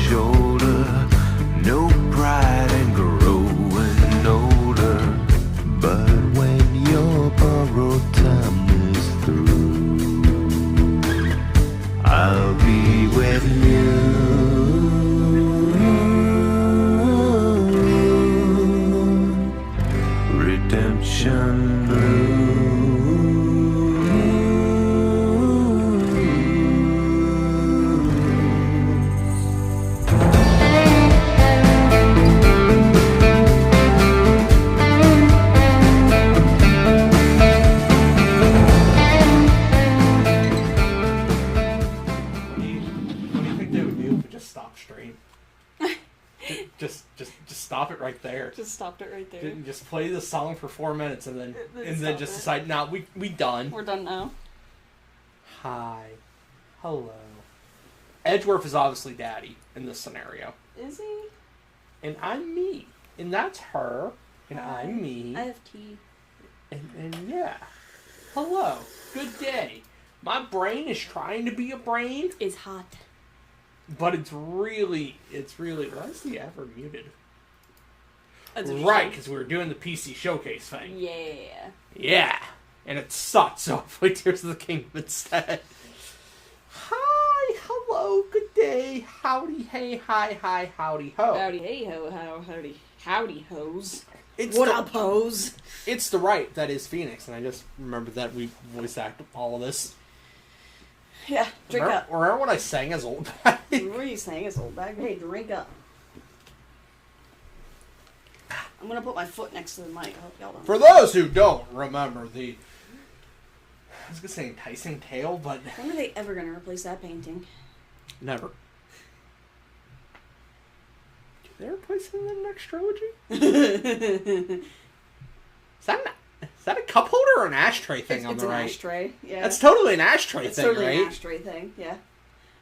shoulder. No pride in growing older. But when your borrowed time is through, I'll be with you. Redemption Blue. Just stop it right there. Just stopped it right there. Didn't just play the song for 4 minutes and then just decide, nah, we done. We're done now. Hi. Hello. Edgeworth is obviously daddy in this scenario. Is he? And I'm me. And that's her. And I'm me. I have tea. And yeah. Hello. Good day. My brain is trying to be a brain. It's hot. But it's really, why is the ever muted? Right, because we were doing the PC showcase thing. Yeah. Yeah. And it sucked, so I played Tears of the Kingdom instead. Hi, hello, good day, howdy, hey, hi, howdy, ho. Howdy, hey, ho, howdy, hoes. It's what up, hoes? It's the Wright that is Pheonix, and I just remembered that we voice acted all of this. Yeah, drink up. Remember when I sang as Old Bag? What were you saying as Old Bag? Hey, drink up. I'm gonna put my foot next to the mic. I hope y'all don't. For those who don't remember I was gonna say enticing tale, but when are they ever gonna replace that painting? Never. Do they replace it in the next trilogy? Is that a cup holder or an ashtray thing on the right? It's an ashtray, yeah. That's totally an ashtray it's thing, totally right? An ashtray thing, yeah.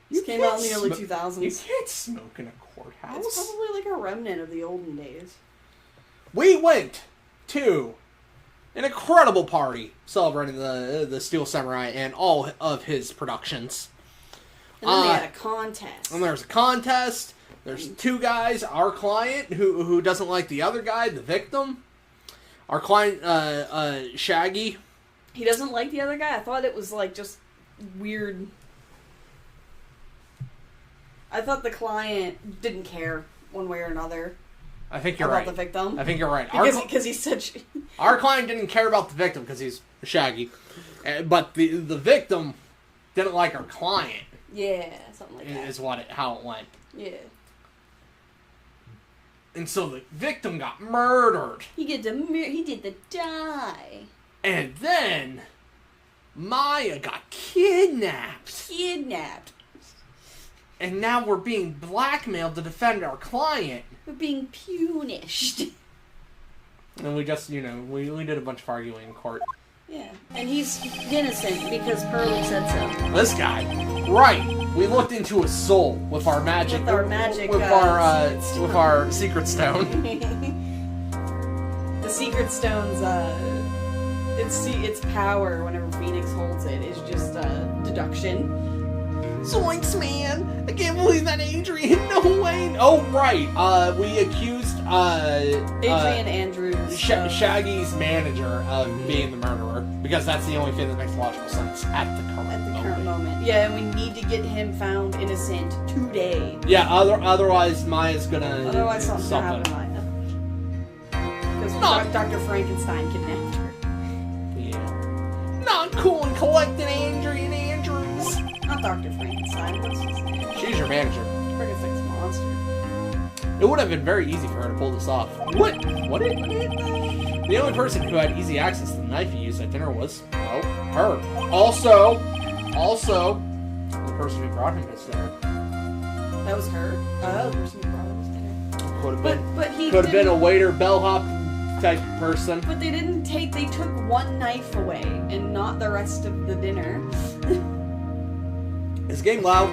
This came out in the early 2000s. You can't smoke in a courthouse. It's probably like a remnant of the olden days. We went to an incredible party celebrating the Steel Samurai and all of his productions. And then they had a contest. And there's a contest. There's two guys. Our client, who doesn't like the other guy, the victim. Our client, Shaggy. He doesn't like the other guy? I thought it was, like, just weird. I thought the client didn't care one way or another. I think you're about right. the victim. I think you're right. Because he's such... Our client didn't care about the victim because he's Shaggy. But the victim didn't like our client. Yeah, something like that. Is how it went. Yeah. And so the victim got murdered. He did the die. And then Maya got kidnapped. And now we're being blackmailed to defend our client. We're being punished. And we just, we did a bunch of arguing in court. Yeah. And he's innocent because Pearlie said so. This guy. Right. We looked into his soul with our magic. With our magic. With our secret stone. The secret stone's its power whenever Pheonix holds it is just deduction. Zoinks, man! I can't believe that Adrian. No way. Oh, right. We accused Adrian Andrews, Shaggy's manager, of being the murderer because that's the only thing that makes logical sense at the current moment. Yeah, and we need to get him found innocent today. Yeah. Otherwise, Maya's gonna. Otherwise, something's gonna happen to Maya. Because Dr. Frankenstein kidnapped her. Yeah. Not cool and collecting Adrian Andrews. Not Dr. Frankenstein. What's his name? She's your manager. Frankenstein's monster. It would have been very easy for her to pull this off. What? The only person who had easy access to the knife he used at dinner was, her. Also, the person who brought him his dinner. That was her? Oh, the person who brought him his dinner. Could have been. But he could have been a waiter, bellhop type person. But they took one knife away and not the rest of the dinner. Is the game loud?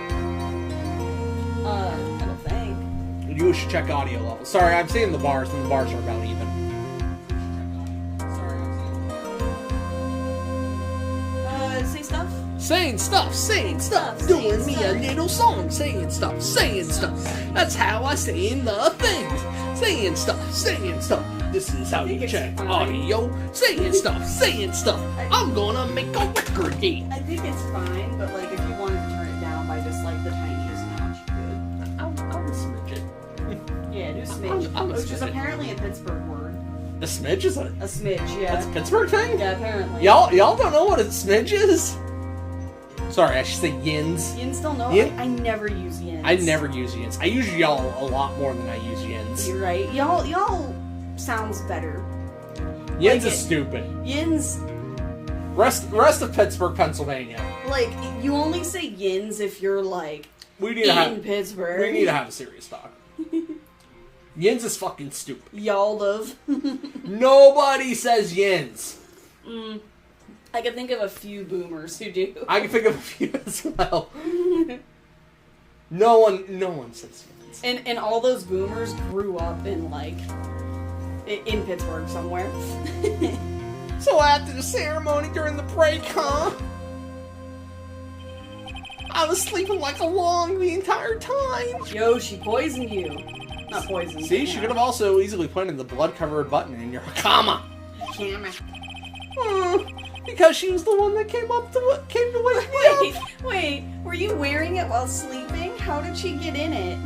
I don't think. You should check audio level. Sorry, I'm seeing the bars, and the bars are about even. Say stuff? Saying stuff, doing me a little song, saying stuff. That's how I say the things. Saying stuff. This is how you check audio. Saying stuff. I'm gonna make a record here. I think it's fine, but like if you wanted to turn it down by just like the tiniest notch, you could. I'll smidge it. Yeah, do smidge. I'm a Which is smidge. apparently a Pittsburgh word. A smidge is a smidge, yeah. that's a Pittsburgh thing? Yeah, apparently. Y'all don't know what a smidge is? Sorry, I should say yins. Yins don't know? Yin? I never use yins. I never use yins. I use y'all a lot more than I use yins. You're right. Y'all sounds better. Yins Like is it. stupid. Yins, Rest of Pittsburgh, Pennsylvania. like, you only say yins if you're like We need to have Pittsburgh. we need to have a serious talk. Yins is fucking stupid. Y'all love. Nobody says yins. I can think of a few boomers who do. I can think of a few as well. No one says yins. And all those boomers grew up in like in Pittsburgh somewhere. So after the ceremony during the break, huh? I was sleeping like a log the entire time. Yo, she poisoned you. Not poisoned. See, she could have also easily planted the blood-covered button in your comma. Because she was the one that came to wake me up. Wait, were you wearing it while sleeping? How did she get in it?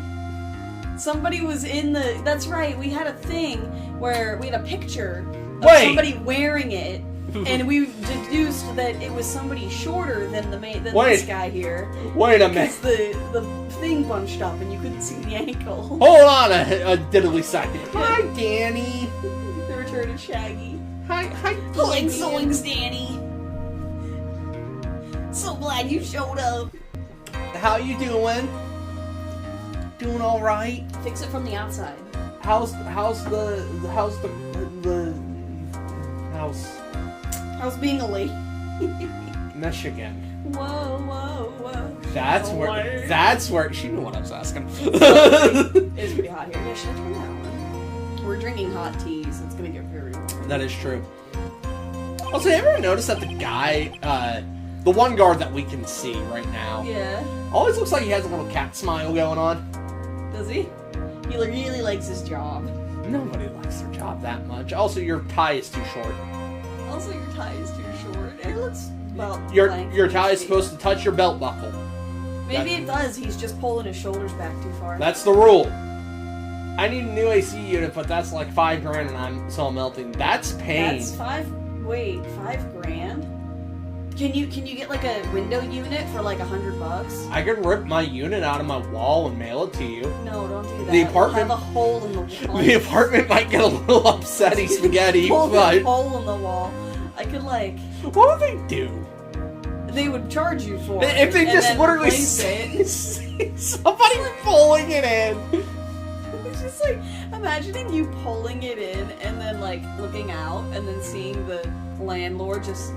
Somebody was in the. That's right. We had a thing where we had a picture of somebody wearing it, and we deduced that it was somebody shorter than this guy here. Wait a minute. Because the thing bunched up and you couldn't see the ankle. Hold on a diddly second. Hi, Danny. The return of Shaggy. Hi, Zoinks, zoinks, Danny. So glad you showed up. How you doing? Doing all right? Fix it from the outside. How's the house? How's being a lady? Michigan. Whoa. That's where she knew what I was asking. It's pretty hot here. Yeah, should turn that on. We're drinking hot teas. It's gonna get very warm. That is true. Also, have you ever noticed that the guy, the one guard that we can see right now, Yeah. always looks like he has a little cat smile going on? Does he? He really likes his job. Nobody likes their job that much. Also, your tie is too short. Also, your tie is too short. It looks well. Your tie is supposed to touch your belt buckle. Maybe it does. He's just pulling his shoulders back too far. That's the rule. I need a new AC unit, but that's like $5,000, and I'm so melting. That's pain. That's $5,000. Can you get like a window unit for like $100? I could rip my unit out of my wall and mail it to you. No, don't do that. The apartment- We'll have a hole in the wall. The apartment might get a little upsetty spaghetti, Hole but in the wall. I could like. what would they do? They would charge you for it. If they and just then literally replace it. see somebody pulling it in. It's just like imagining you pulling it in and then like looking out and then seeing the landlord just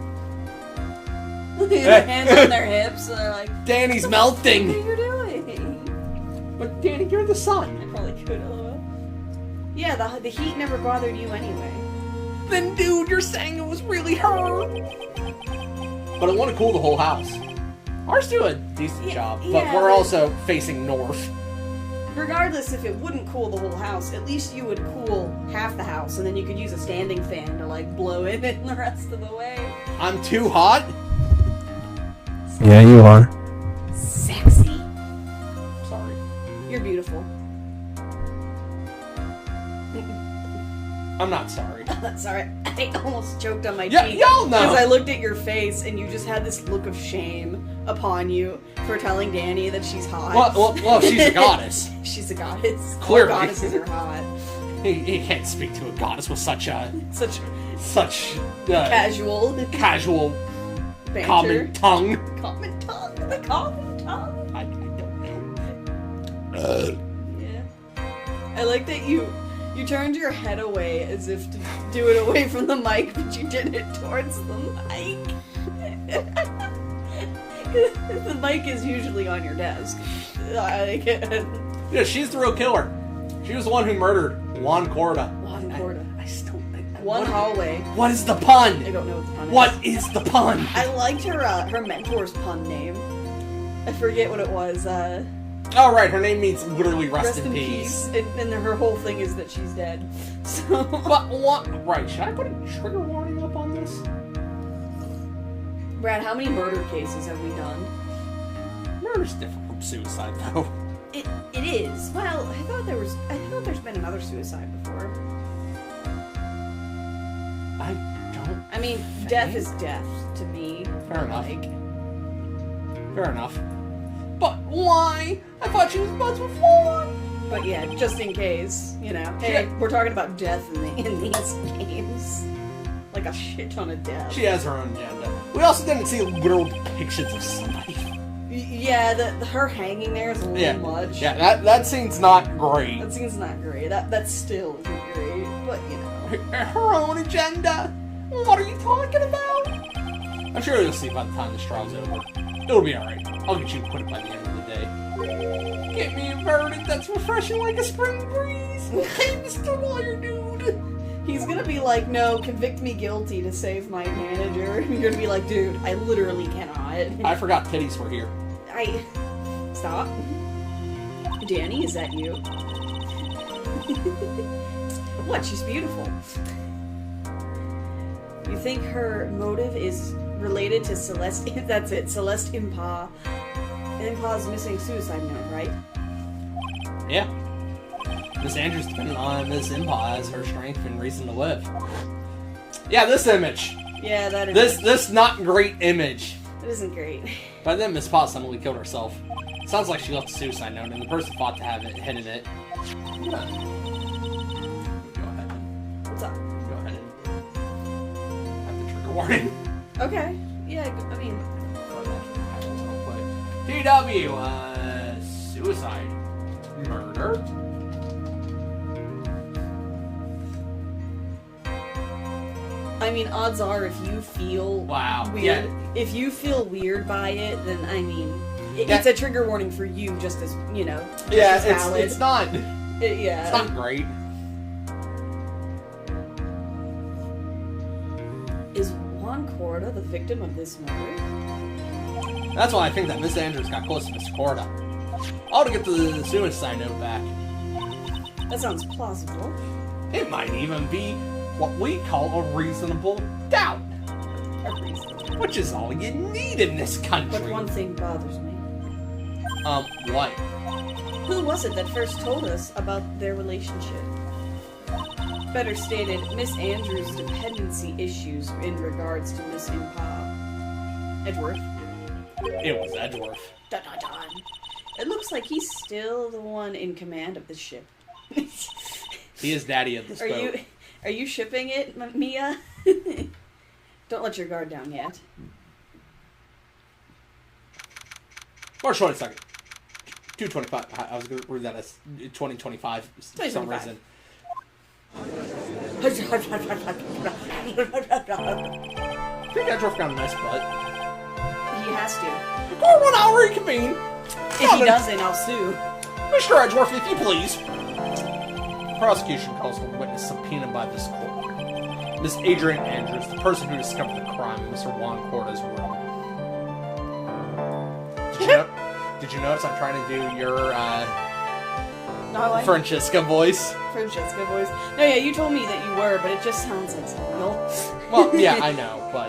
their hands on their hips and they're like, Danny's "What melting. are you doing?" But Danny, you're the sun. I probably could. Yeah, the heat never bothered you anyway. Then, dude, you're saying it was really her. But it want to cool the whole house. Ours do a decent job, but yeah, we're but- also facing north. Regardless, if it wouldn't cool the whole house, at least you would cool half the house, and then you could use a standing fan to like blow in it the rest of the way. I'm too hot. Yeah, you are. Sexy. Sorry. You're beautiful. I'm not sorry. Sorry, I almost choked on my Yeah, cheek. y'all know. Because I looked at your face and you just had this look of shame upon you for telling Danny that she's hot. Well, she's a goddess. She's a goddess. Clearly. All goddesses are hot. He can't speak to a goddess with such Such casual casual banter. common tongue. Common tongue. The common tongue. I don't know. Yeah. I like that you turned your head away as if to do it away from the mic, but you did it towards the mic. The mic is usually on your desk. Yeah, she's the real killer. She was the one who murdered Juan Corda. Juan Corda. I one hallway. What is the pun? I don't know what the pun is. What is the pun? I liked her mentor's pun name. I forget what it was. Oh, right, her name means literally rest in peace. And her whole thing is that she's dead. So. But what? Right, should I put a trigger warning up on this? Brad, how many murder cases have we done? Murder's different from suicide, though. It is. Well, I thought there's been another suicide before. I mean, death is death to me. Fair enough. Like, fair enough. But why? I thought she was buds with one. But yeah, just in case, you know. Hey, we're talking about death in these games. Like a shit ton of death. She has her own agenda. We also didn't see literal depictions of somebody. Yeah, her hanging there is a little much. Yeah, that scene's not great. That scene's not great. That still isn't great. But, you know. Her own agenda? What are you talking about? I'm sure you'll see by the time this trial's over. It'll be alright. I'll get you acquitted by the end of the day. Get me a verdict that's refreshing like a spring breeze. Hey, Mr. Lawyer Dude. He's gonna be like, no, convict me guilty to save my manager. And you're gonna be like, dude, I literally cannot. I forgot titties were here. Stop. Danny, is that you? What? She's beautiful. You think her motive is related to Celeste? That's it. Celeste Impa's missing suicide note, right? Yeah. Miss Andrews depending on Miss Impa as her strength and reason to live. Yeah, this image. Yeah, that is. This not great image. It isn't great. By then, Miss Pa suddenly killed herself. Sounds like she left a suicide note, and the person thought to have it hidden it. Yeah. Go ahead. What's up? Go ahead and have the trigger warning. Okay. Yeah, I mean. DW, suicide. Murder? I mean, odds are if you feel weird, if you feel weird by it, then I mean, it's a trigger warning for you, just as you know. Yeah, it's not. It's not great. Is Juan Corda the victim of this murder? That's why I think that Miss Andrews got close to Mr. Corda. I ought to get the suicide note back. That sounds plausible. It might even be what we call a reasonable doubt. Which is all you need in this country. But one thing bothers me. What? Who was it that first told us about their relationship? Better stated, Miss Andrews' dependency issues in regards to Miss Impa. Edgeworth? It was Edgeworth. Dun, dun, dun. It looks like he's still the one in command of the ship. He is daddy of this boat. Are you shipping it, Mia? Don't let your guard down yet. March 22nd. 225. I was going to read that as 2025 for some reason. I think Edgeworth got a nice butt. He has to. Or 1 hour reconvene. If he doesn't, I'll sue. Mr. Edgeworth, if you please. Prosecution calls for witness subpoenaed by this court. Miss Adrian Andrews, the person who discovered the crime in Mr. Juan Corda's room. Did you notice I'm trying to do your Francesca voice? Francesca voice. No, yeah, you told me that you were, but it just sounds like Samuel. Well, yeah, I know, but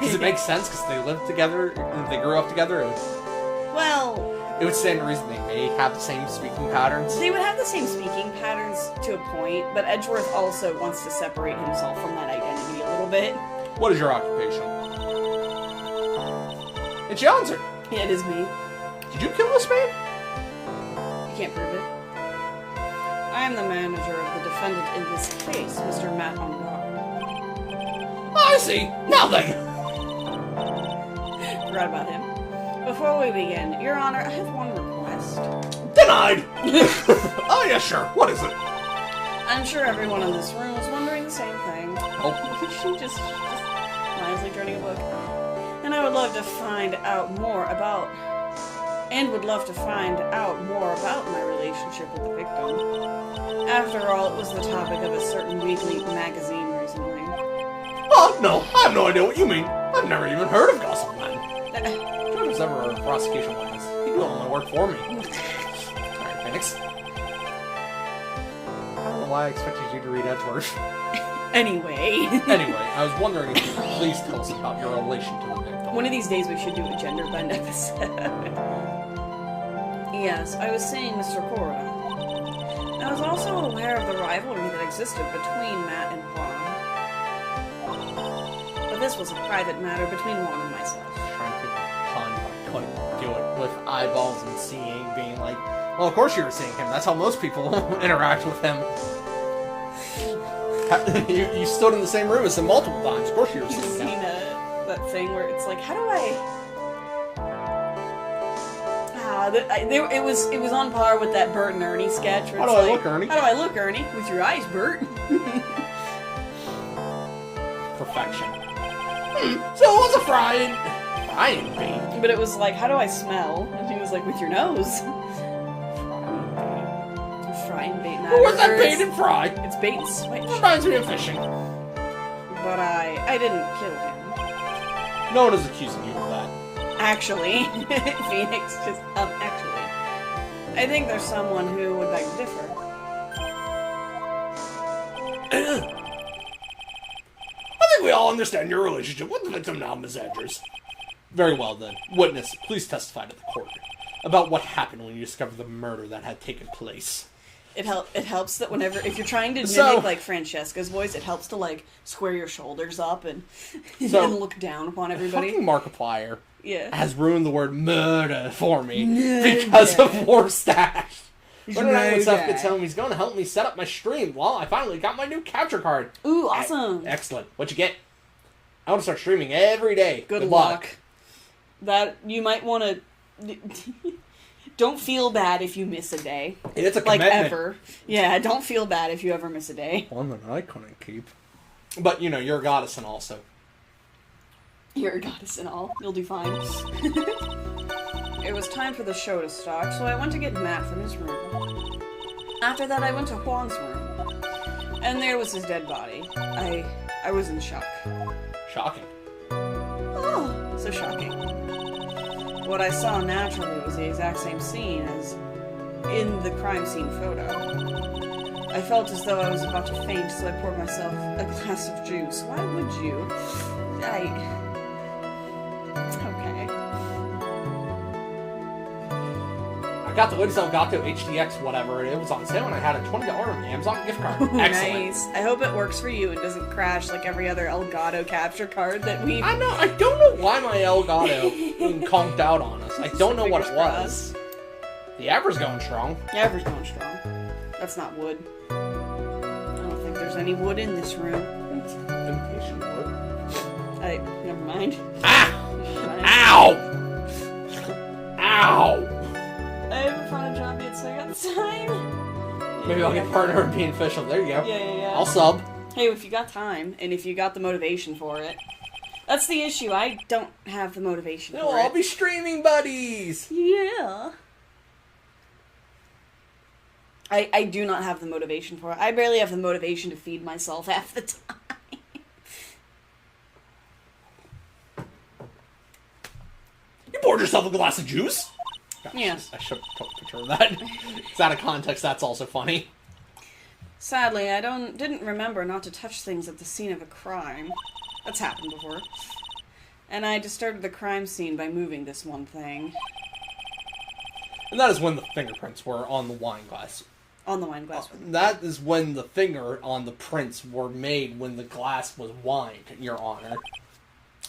does it make sense because they lived together, they grew up together? Well, it would stand to reason they may have the same speaking patterns. They would have the same speaking patterns to a point, but Edgeworth also wants to separate himself from that identity a little bit. What is your occupation? It's your answer. Yeah, it is me. Did you kill this man? You can't prove it. I am the manager of the defendant in this case, Mr. Matt Ungar. I see. Now then. Forgot about him. Before we begin, Your Honor, I have one request. Denied! Oh, yeah, sure. What is it? I'm sure everyone in this room is wondering the same thing. Oh. She just wisely turning a book. And I would love to find out more about... my relationship with the victim. After all, it was the topic of a certain weekly magazine What? No, I have no idea what you mean. I've never even heard of Gossip Man. George was never a prosecution witness. He could only work for me. Alright, Phoenix. I don't know why I expected you to read Edward. Anyway. Anyway, I was wondering if you could please tell us about your relation to the victim. One of these days we should do a gender bend episode. Yes, I was saying, Mr. Cora. I was also aware of the rivalry that existed between Matt and Juan. But this was a private matter between Juan and myself. Trying to think of a pun, but I couldn't do it with eyeballs and seeing, being like, well, of course you were seeing him. That's how most people interact with him. You stood in the same room as him multiple times. Of course you were You've seeing seen him. that thing where it's like, how do I... it was on par with that Bert and Ernie sketch. Where How it's do I like, look, Ernie? How do I look, Ernie? With your eyes, Bert. Perfection. So it was a frying bait. But it was like, how do I smell? And he was like, with your nose. Frying bait. Who was that bait and fry? It's bait and switch. Reminds me of fishing. But I didn't kill him. No one is accusing you of that. Actually, Phoenix just, actually. I think there's someone who would beg to differ. I think we all understand your relationship with the victim now, Ms. Andrews. Very well then. Witness, please testify to the court about what happened when you discovered the murder that had taken place. It helps that whenever, if you're trying to mimic, like, Francesca's voice, it helps to, like, square your shoulders up and, and look down upon everybody. Fucking Markiplier has ruined the word murder for me because of Warstash. When I was up to tell him he's going to help me set up my stream. Well, I finally got my new capture card. Ooh, awesome. Excellent. What'd you get? I want to start streaming every day. Good luck. That, you might want to... Don't feel bad if you miss a day. It's a commitment. Like, ever. Yeah, don't feel bad if you ever miss a day. One that I couldn't keep. But, you know, you're a goddess and all, so. You're a goddess and all. You'll do fine. It was time for the show to start, so I went to get Matt from his room. After that, I went to Juan's room. And there was his dead body. I was in shock. Shocking. Oh, so shocking. What I saw naturally was the exact same scene as in the crime scene photo. I felt as though I was about to faint, so I poured myself a glass of juice. Why would you? Okay. I got the latest Elgato HDX whatever, and it was on sale, and I had a $20 Amazon gift card. Ooh, excellent. Nice. I hope it works for you and doesn't crash like every other Elgato capture card that we... I know. I don't know why my Elgato conked out on us. I don't know what it was. The Abra's going strong. The Abra's going strong. That's not wood. I don't think there's any wood in this room. Imitation wood. Never mind. Ah! Ow! Ow! I haven't found a job yet, so I got the time. Maybe I'll get partner in being official. There you go. Yeah. I'll sub. Hey, if you got time, and if you got the motivation for it. That's the issue. I don't have the motivation for it. I'll be streaming buddies! Yeah. I do not have the motivation for it. I barely have the motivation to feed myself half the time. You poured yourself a glass of juice? Gosh, Yeah. I should have took a picture of that. It's out of context, that's also funny. Sadly, I didn't remember not to touch things at the scene of a crime. That's happened before. And I disturbed the crime scene by moving this one thing. And that is when the fingerprints were on the wine glass. On the wine glass. That is when the finger on the prints were made when the glass was wined, Your Honor.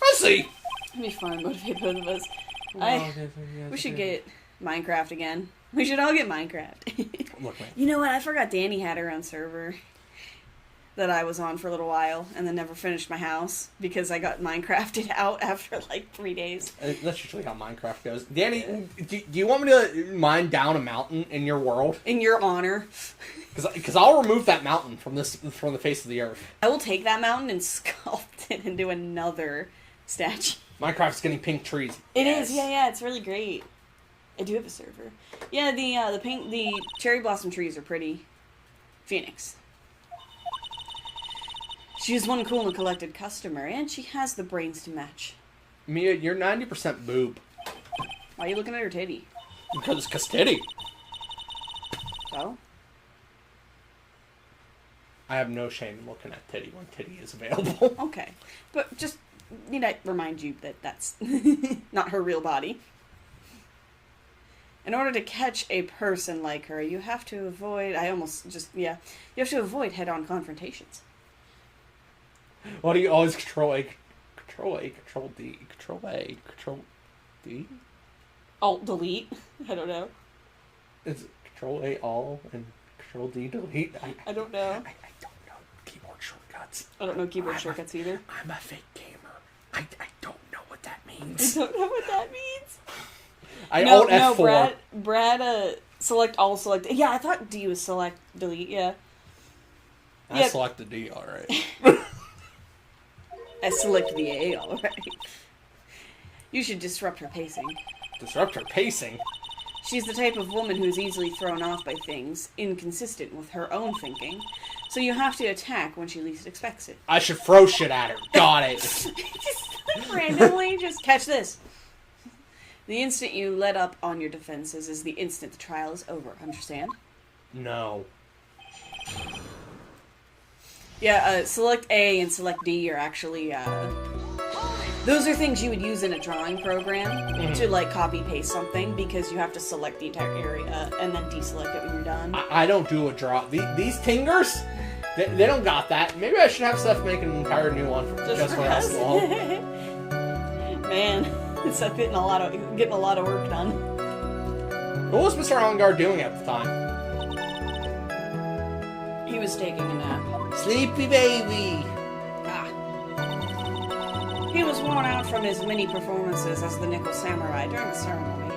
I see! Let me find motivate both of us. We should get Minecraft again. We should all get Minecraft. Look, man. You know what? I forgot Danny had her own server that I was on for a little while, and then never finished my house because I got Minecrafted out after like 3 days. That's usually how Minecraft goes. Danny, do you want me to mine down a mountain in your world? In your honor. Because I'll remove that mountain from the face of the earth. I will take that mountain and sculpt it into another statue. Minecraft's getting pink trees. It is, yeah, it's really great. I do have a server. Yeah, the cherry blossom trees are pretty. Pheonix. She's one cool and collected customer, and she has the brains to match. Mia, you're 90% boob. Why are you looking at her titty? Because it's titty. Oh? I have no shame in looking at titty when titty is available. Okay. But just need to remind you that that's not her real body. In order to catch a person like her, you have to avoid, you have to avoid head-on confrontations. Why do you always Control A, Control A, Control D, Control A, Control D? Alt-delete? I don't know. Is it Control A all and Control D delete? I don't know. I don't know keyboard shortcuts. I don't know keyboard shortcuts either. I'm a fake gamer. I don't know what that I means. don't know what that means. Alt F4. Brad, select all, select. Yeah, I thought D was select, delete, yeah. I selected D, alright. I select the A, alright. You should disrupt her pacing. Disrupt her pacing? She's the type of woman who's easily thrown off by things inconsistent with her own thinking, so you have to attack when she least expects it. I should throw shit at her. Got it. Just randomly, just catch this. The instant you let up on your defenses is the instant the trial is over. Understand? No. Yeah, select A and select D are actually, those are things you would use in a drawing program to, like, copy-paste something, because you have to select the entire area and then deselect it when you're done. I don't do a draw. These tingers, they don't got that. Maybe I should have Steph make an entire new one for just for us alone. Man, it's getting a lot of work done. What was Mr. Ongar doing at the time? He was taking a nap. Sleepy baby. Ah. He was worn out from his many performances as the Nickel Samurai during the ceremony.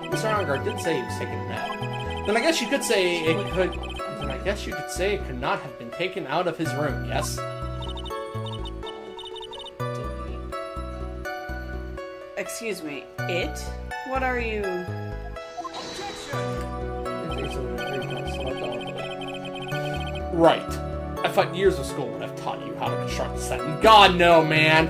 Mr. Ongar did say he was taking a nap. Then I guess you could say it could. Then I guess you could say it could not have been taken out of his room. Yes. Excuse me, it? What are you... Right. I thought years of school would have taught you how to construct a sentence. God, no, man.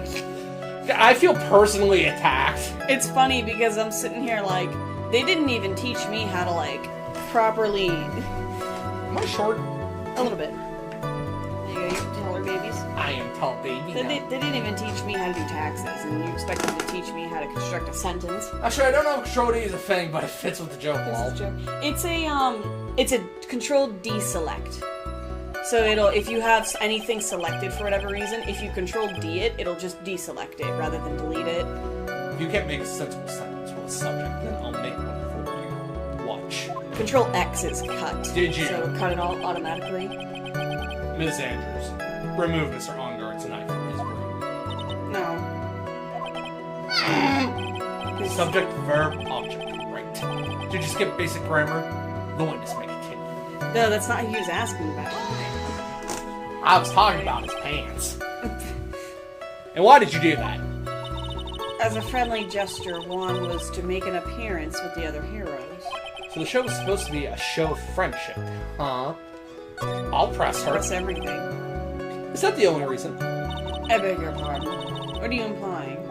I feel personally attacked. It's funny because I'm sitting here like, they didn't even teach me how to, like, properly... Am I short? A little bit. There you go, you taller babies. I am tall baby They now. didn't even teach me how to do taxes, and you expect them to teach me how to construct a sentence. Actually, I don't know if Control D is a thing, but it fits with the joke. It's a controlled deselect. So if you have anything selected for whatever reason, if you control D it, it'll just deselect it rather than delete it. If you can't make a sensible sentence with a subject, then I'll make one for you. Watch. Control X is cut. Did you? So cut it all automatically. Ms. Andrews, remove Mr. Ongar's knife from his room. No. Subject, verb, object. Right. Did you skip basic grammar? The witness may continue. No, that's not who he was asking about. I was talking about his pants. And why did you do that? As a friendly gesture, Juan was to make an appearance with the other heroes. So the show was supposed to be a show of friendship, huh? I'll press her. Press everything. Is that the only reason? I beg your pardon. What are you implying?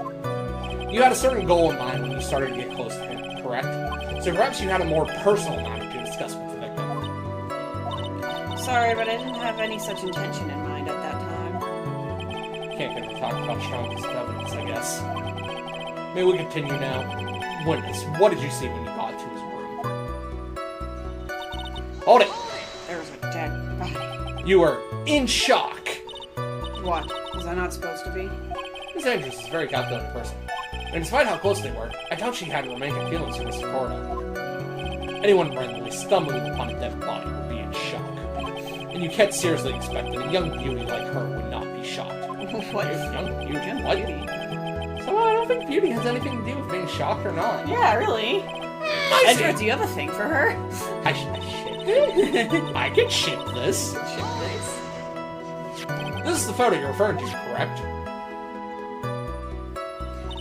You had a certain goal in mind when you started to get close to him, correct? So perhaps you had a more personal matter to discuss with the victim. Sorry, but I didn't have any such intention in mind at that time. Can't get to talk about strong piece of evidence, I guess. Maybe we continue now. Witness, what did you see when you got to his room? Hold it! There was a dead body. You were in shock! What? Was I not supposed to be? Miss Andrews is a very calculating person. And despite how close they were, I doubt she had romantic feelings for Mr. Cordo. Anyone randomly stumbling upon a dead body would be in shock. And you can't seriously expect that a young beauty like her would not be shocked. What? Young beauty? What? So I don't think beauty has anything to do with being shocked or not. Yeah, really? Edward, do you have a thing for her? I ship it. I can ship this. This is the photo you're referring to, correct?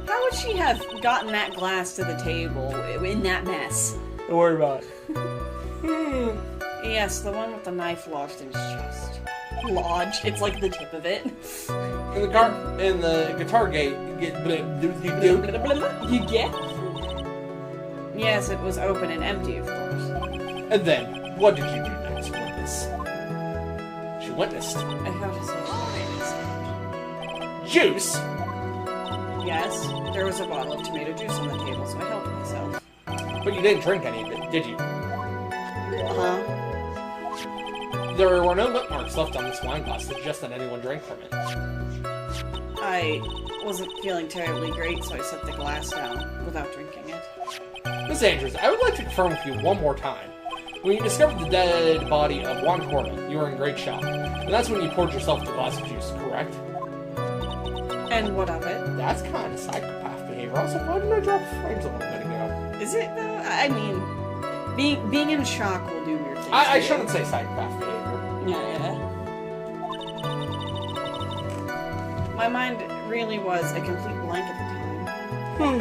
How would she have gotten that glass to the table in that mess? Don't worry about it. Yes, the one with the knife lodged in his chest. lodge. It's like the tip of it. In the guitar gate, You get? Yes, it was open and empty, of course. And then, what did you do next, witness? She witnessed. I thought it was Juice? Yes, there was a bottle of tomato juice on the table, so I helped myself. But you didn't drink any of it, did you? Uh-huh. There were no lip marks left on this wine glass to suggest that anyone drank from it. I wasn't feeling terribly great, so I set the glass down without drinking it. Miss Andrews, I would like to confirm with you one more time. When you discovered the dead body of Juan Corman, you were in great shock. And that's when you poured yourself the glass of juice, correct? And what of it? That's kind of psychopath behavior. Also, why didn't I drop frames a little bit ago? Is it, though? I mean, being in shock will do weird things. I to you. shouldn't say psychopath behavior. Yeah. My mind really was a complete blank at the time.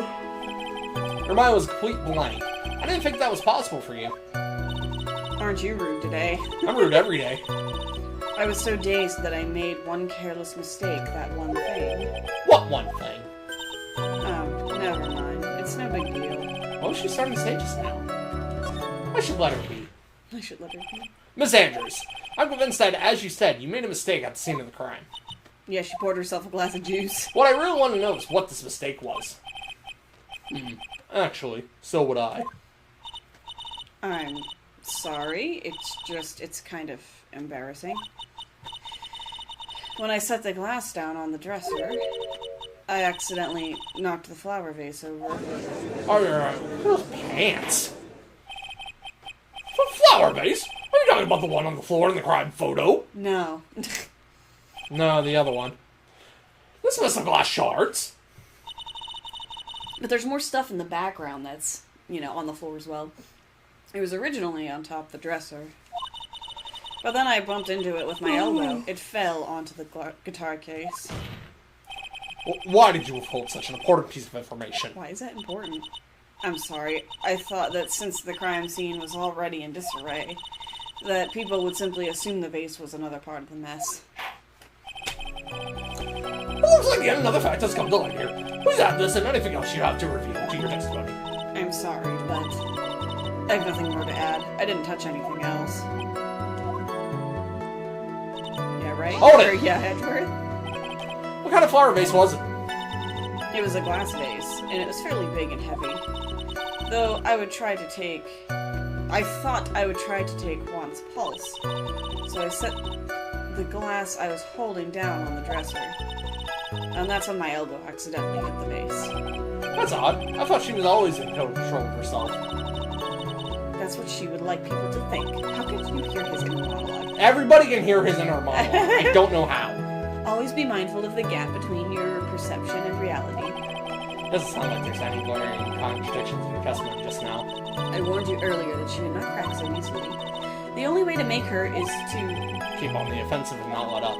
Your mind was a complete blank. I didn't think that was possible for you. Aren't you rude today? I'm rude every day. I was so dazed that I made one careless mistake, that one thing. What one thing? Oh, never mind. It's no big deal. What was she starting to say just now? I should let her be. I should let her be. Miss Andrews, I'm convinced that, as you said, you made a mistake at the scene of the crime. Yeah, she poured herself a glass of juice. What I really want to know is what this mistake was. Actually, so would I. I'm sorry. It's kind of embarrassing. When I set the glass down on the dresser, I accidentally knocked the flower vase over. Oh, your pants. A flower vase? Are you talking about the one on the floor in the crime photo? No. No, the other one. This was some glass shards. But there's more stuff in the background that's, on the floor as well. It was originally on top of the dresser. But then I bumped into it with my elbow. It fell onto the guitar case. Why did you withhold such an important piece of information? Why is that important? I'm sorry. I thought that since the crime scene was already in disarray, that people would simply assume the vase was another part of the mess. It looks like yet another fact has come to light here. Who's at this and anything else you have to reveal to your testimony? I'm sorry, but I have nothing more to add. I didn't touch anything else. Yeah, right? Hold it! Or, yeah, Edgeworth? What kind of flower vase was it? It was a glass vase, and it was fairly big and heavy. Though I thought I would try to take Juan's pulse. So I set the glass I was holding down on the dresser. And that's when my elbow accidentally hit the vase. That's odd. I thought she was always in total control of herself. That's what she would like people to think. How could you hear his inner monologue? Everybody can hear his inner monologue. I don't know how. Always be mindful of the gap between your perception and reality. Doesn't sound like there's any glaring contradictions in your testimony just now. I warned you earlier that she would not crack so easily. The only way to make her is to... Keep on the offensive and not let up.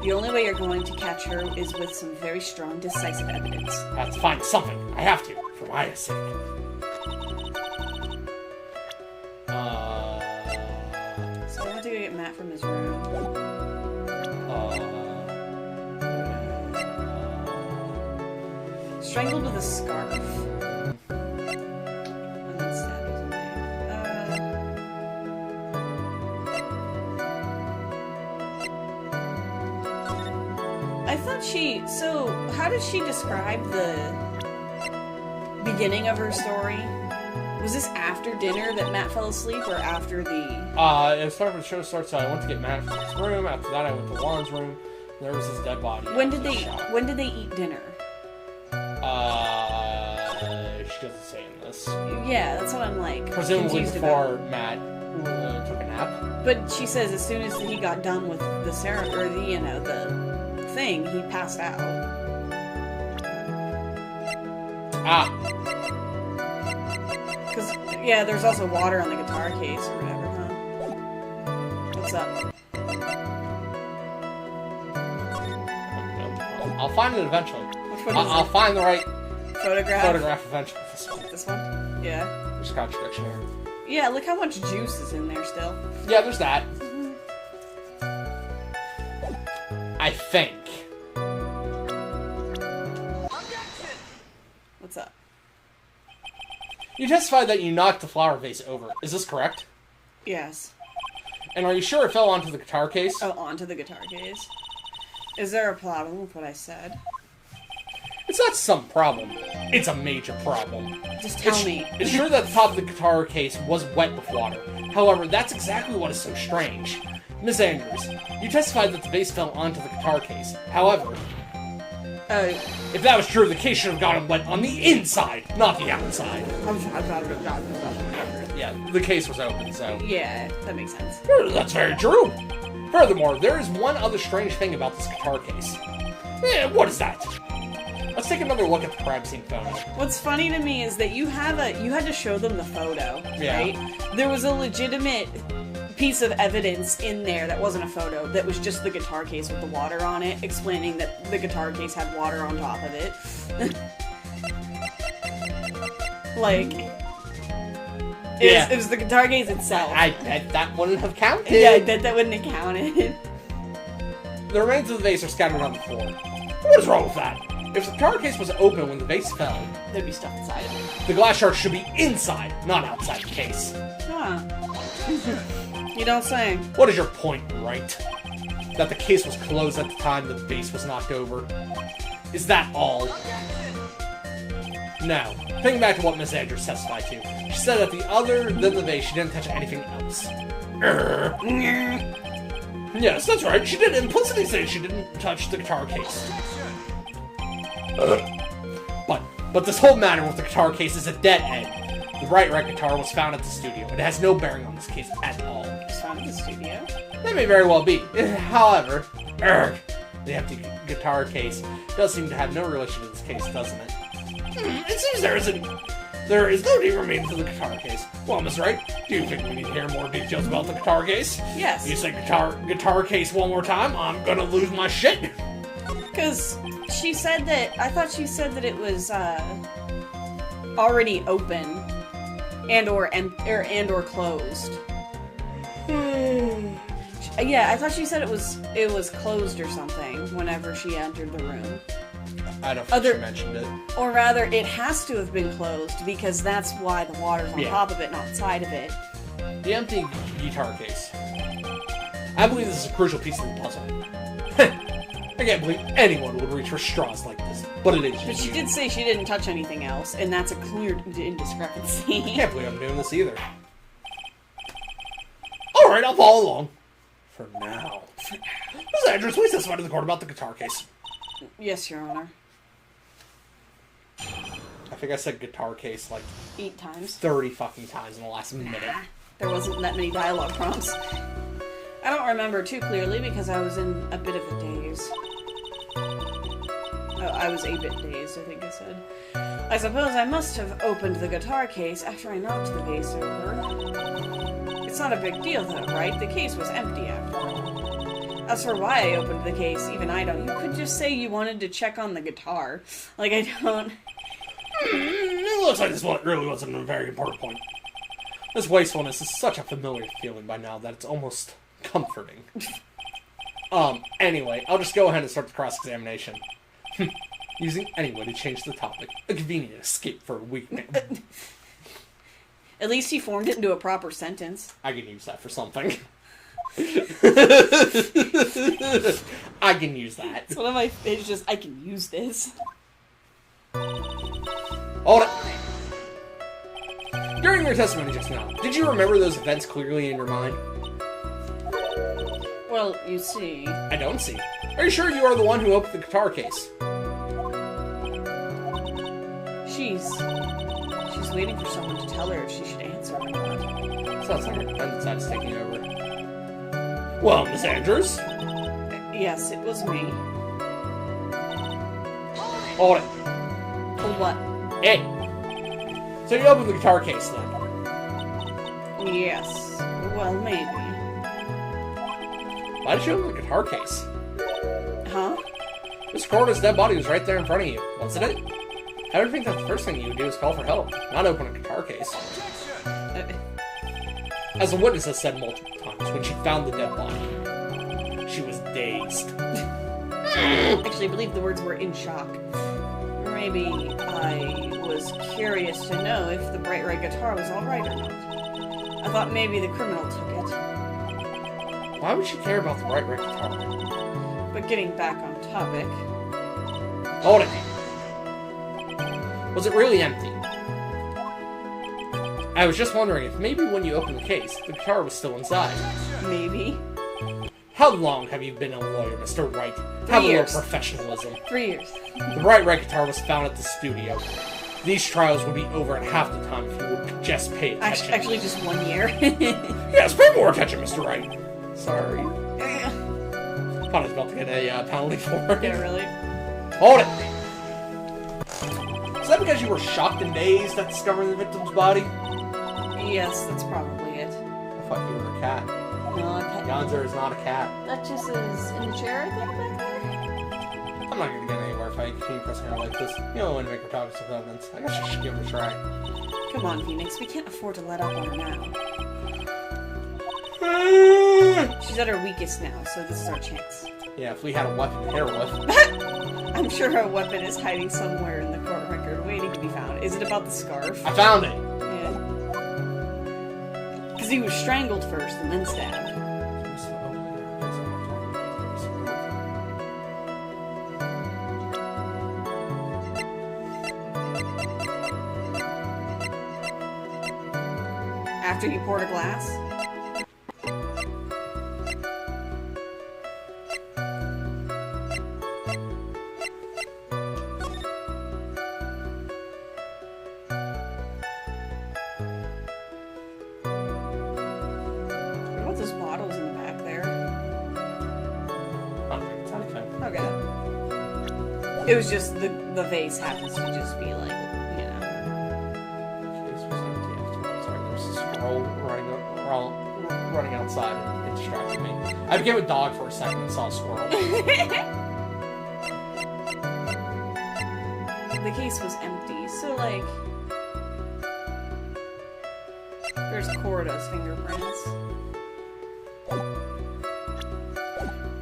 The only way you're going to catch her is with some very strong, decisive evidence. I have to find something. I have to, for Maya's sake. So I have to go get Matt from his room. Strangled with a scarf. And then stabbed with a knife. I thought so how did she describe the beginning of her story? Was this after dinner that Matt fell asleep, or after the... It started when the show starts, so I went to get Matt from his room. After that, I went to Juan's room. There was his dead body. When did they eat dinner? She doesn't say in this. Yeah, that's what I'm like. Presumably confused before about. Matt took a nap. But she says as soon as he got done with the the thing, he passed out. Because there's also water on the guitar case or whatever, huh? What's up? I'll find it eventually. Which one is I'll it? find the right Photograph eventually. This one. This one? Yeah. There's contradiction here. Yeah, look how much juice is in there still. Yeah, there's that. I think. What's up? You testified that you knocked the flower vase over. Is this correct? Yes. And are you sure it fell onto the guitar case? Oh, onto the guitar case. Is there a problem with what I said? It's not some problem. It's a major problem. Just tell me. It's sure that the top of the guitar case was wet with water. However, that's exactly what is so strange. Miss Andrews, you testified that the vase fell onto the guitar case. However, if that was true, the case should have gotten wet on the inside, not the outside. Yeah, the case was open, so... Yeah, that makes sense. That's very true. Furthermore, there is one other strange thing about this guitar case. What is that? Let's take another look at the crime scene photo. What's funny to me is that you had to show them the photo, Yeah. right? There was a legitimate piece of evidence in there that wasn't a photo, that was just the guitar case with the water on it, explaining that the guitar case had water on top of it. Like, it was the guitar case itself. I bet that wouldn't have counted. Yeah, I bet that wouldn't have counted. The remains of the vase are scattered on the floor. What is wrong with that? If the guitar case was open when the vase fell, There'd be stuff inside of it. the glass shards should be inside, not outside the case. Huh. You don't say. What is your point, Wright? That the case was closed at the time the vase was knocked over? Is that all? Now, thinking back to what Miss Andrews testified to, she said that other than the vase, she didn't touch anything else. Yes, that's right. She did implicitly say she didn't touch the guitar case. But this whole matter with the guitar case is a dead end. The Wright guitar was found at the studio. It has no bearing on this case at all. It's found in the studio. That may very well be. However, the empty guitar case does seem to have no relation to this case, doesn't it? It seems there is no deep remains to the guitar case. Well, Miss Wright, do you think we need to hear more details about the guitar case? Yes. You say guitar case one more time, I'm gonna lose my shit. Because she said that, I thought she said that it was already open and or closed. Yeah, I thought she said it was closed or something whenever she entered the room. I don't think she mentioned it. Or rather, it has to have been closed because that's why the water's on top of it, not inside of it. The empty guitar case. I believe this is a crucial piece of the puzzle. I can't believe anyone would reach for straws like this, but it is. But she did say she didn't touch anything else, and that's a clear indiscrepancy. I can't believe I'm doing this either. Alright, I'll follow along. For now. Miss Andrews, please testify to the court about the guitar case. Yes, Your Honor. I think I said guitar case like 8 times. 30 fucking times in the last minute. There wasn't that many dialogue prompts. I don't remember too clearly because I was in a bit of a daze. Oh, I was a bit dazed, I think I said. I suppose I must have opened the guitar case after I knocked the vase over. It's not a big deal though, right? The case was empty after all. As for why I opened the case, even I don't. You could just say you wanted to check on the guitar. Like, I don't... It looks like this one really wasn't a very important point. This wastefulness is such a familiar feeling by now that it's almost comforting. Anyway, I'll just go ahead and start the cross-examination. Using any way to change the topic. A convenient escape for a weekend. At least he formed it into a proper sentence. I can use that for something. I can use that. It's one of my... It's just, I can use this. Hold it! During your testimony just now, did you remember those events clearly in your mind? Well, you see... I don't see. Are you sure you are the one who opened the guitar case? She's waiting for someone to tell her if she should answer or not. Sounds like her defense side is taking over. Well, Miss Andrews? Yes, it was me. Hold it. Hold what? Hey! So you opened the guitar case then? Yes. Well, maybe. Why did you open the guitar case? Huh? Miss Corda's dead body was right there in front of you, wasn't it? I would think that the first thing you would do is call for help, not open a guitar case. As the witness has said multiple times, when she found the dead body, she was dazed. Actually, I believe the words were in shock. Or maybe I was curious to know if the bright red guitar was alright or not. I thought maybe the criminal took it. Why would she care about the bright red guitar? But getting back on topic... Hold it! Was it really empty? I was just wondering if maybe when you opened the case, the guitar was still inside. Maybe. How long have you been a lawyer, Mr. Wright? 3 Have a years. little professionalism. 3 years. The bright red guitar was found at the studio. These trials would be over in half the time if you would just pay attention. Actually, just 1 year. Yes, pay more attention, Mr. Wright. Sorry. Thought I was about to get a penalty for it. Yeah, really? Hold it! Is that because you were shocked and dazed at discovering the victim's body? Yes, that's probably it. I thought you were a cat. No, I pet Gonzer is not a cat. Duchess is in the chair, I think, back there? I'm not gonna get anywhere if I continue pressing her like this. You don't want to make her talk to evidence. I guess I should give it a try. Come on, Pheonix, we can't afford to let up on her now. She's at her weakest now, so this is our chance. Yeah, if we had a weapon to hit her with. I'm sure her weapon is hiding somewhere in the court record, waiting to be found. Is it about the scarf? I found it! Yeah. Because he was strangled first and then stabbed. After you poured a glass? What about those bottles in the back there? It's anything. Okay. It was just the vase happens to just be like, you know. Case was empty after. Sorry, there's a squirrel running outside and it distracted me. I became a dog for a second and saw a squirrel. The case was empty, so like there's Corda's fingerprints.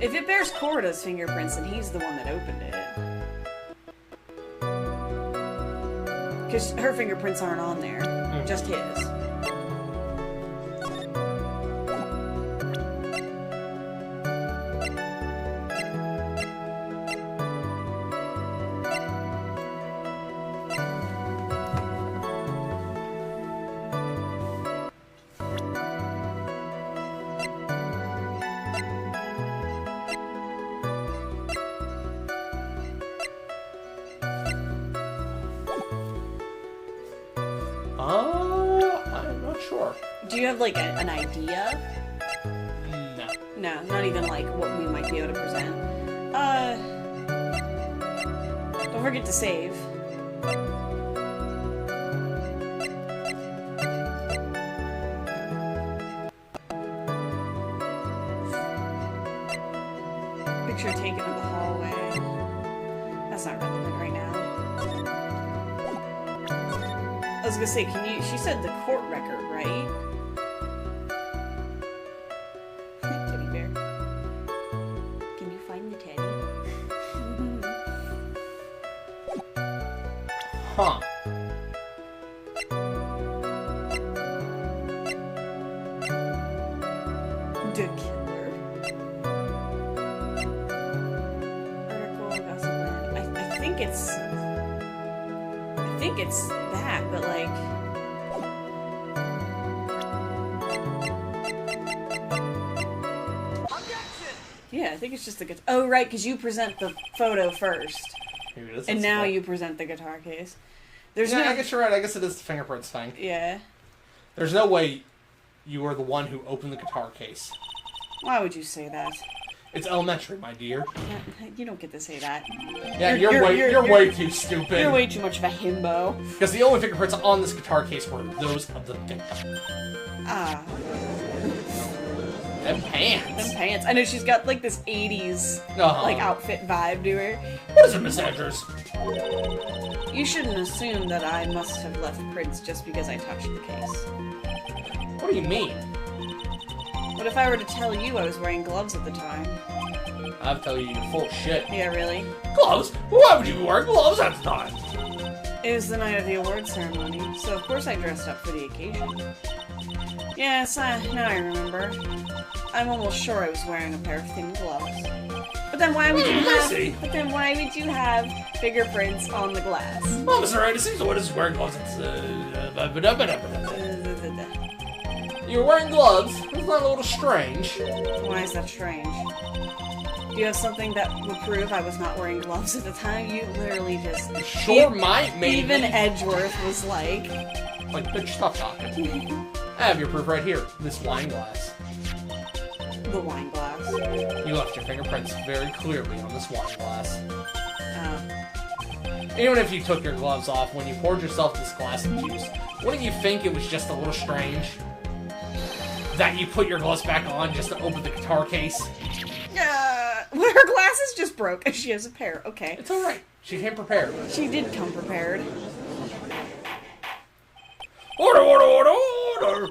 If it bears Corda's fingerprints, then he's the one that opened it. Because her fingerprints aren't on there, just his. I'm not sure. Do you have like an idea? No. No, not even like what we might be able to present. Don't forget to save. Picture taken of the hallway. That's not relevant right now. I was gonna say, she said the court record, right? Teddy bear. Can you find the teddy? Huh. The killer. Article, gossip land. I think it's that, but like. Yeah, I think it's just the guitar. Oh, right, because you present the photo first. Maybe it is And this now one. you present the guitar case. There's Yeah, no. I guess you're right. I guess it is the fingerprints thing. Yeah. There's no way you were the one who opened the guitar case. Why would you say that? It's elementary, my dear. You don't get to say that. Yeah, you're way too stupid. You're way too much of a himbo. Because the only fingerprints on this guitar case were those of the victim. Ah. Them pants. Them pants. I know she's got like this 80s like outfit vibe to her. What is it, Miss Andrews? You shouldn't assume that I must have left prints just because I touched the case. What do you mean? What if I were to tell you I was wearing gloves at the time? I'll tell you, you're full of shit. Yeah, really? Gloves? Why would you be wearing gloves at the time? It was the night of the award ceremony, so of course I dressed up for the occasion. Yes, now I remember. I'm almost sure I was wearing a pair of thin gloves. But then why would you have? But then why would you have fingerprints on the glass? Well, Mr. Wright, it seems the one is wearing gloves. You're wearing gloves. Isn't that a little strange? Why is that strange? Do you have something that would prove I was not wearing gloves at the time? You literally just... Sure might, maybe. Even Edgeworth was like... bitch, stop talking. I have your proof right here. This wine glass. The wine glass. You left your fingerprints very clearly on this wine glass. Oh. Even if you took your gloves off when you poured yourself this glass of juice, wouldn't you think it was just a little strange that you put your gloves back on just to open the guitar case? Well, her glasses just broke and she has a pair. Okay. It's alright. She came prepared. She did come prepared. Order, order, order, order!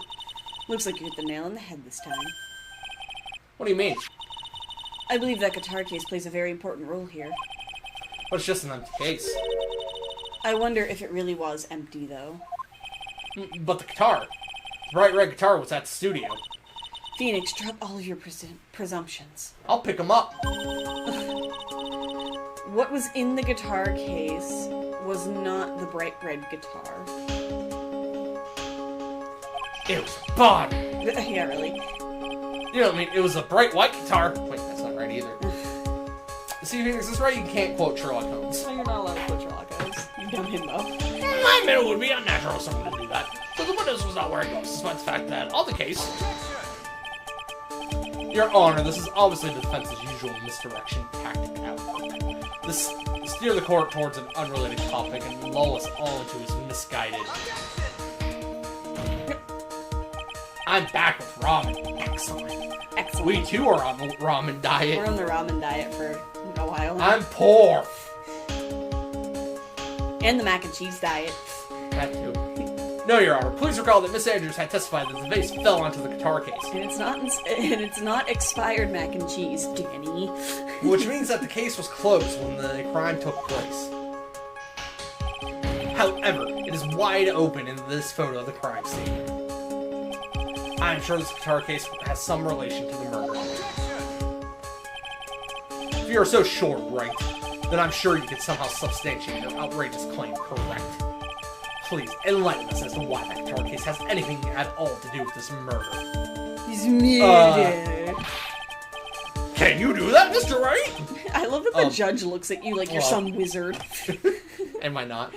Looks like you hit the nail on the head this time. What do you mean? I believe that guitar case plays a very important role here. Well, it's just an empty case. I wonder if it really was empty, though. But the guitar. The bright red guitar was at the studio. Pheonix, drop all of your presumptions. I'll pick them up. What was in the guitar case was not the bright red guitar. It was Bob. Yeah, really. You know what I mean? It was a bright white guitar. Wait, that's not right either. See, if this is right, you can't quote Sherlock Holmes. No, you're not allowed to quote Sherlock Holmes. You dumb himbo. I mean, it would be unnatural for someone to do that. So the witness was not wearing gloves, despite the fact that, on the case... Your Honor, this is obviously the defense's usual misdirection tactic at work. This steer the court towards an unrelated topic and lull us all into his misguided... I'm back with ramen. Excellent. Excellent. We too are on the ramen diet. We're on the ramen diet for a while. I'm poor. And the mac and cheese diet. That too. No, Your Honor. Please recall that Miss Andrews had testified that the vase fell onto the guitar case. And it's not expired mac and cheese, Danny. Which means that the case was closed when the crime took place. However, it is wide open in this photo of the crime scene. I'm sure this guitar case has some relation to the murder. If you are so sure, Wright, then I'm sure you could somehow substantiate your outrageous claim correct. Please, enlighten us as to why that guitar case has anything at all to do with this murder. He's murdered. Can you do that, Mr. Wright? I love that the judge looks at you like you're some wizard. Am I not?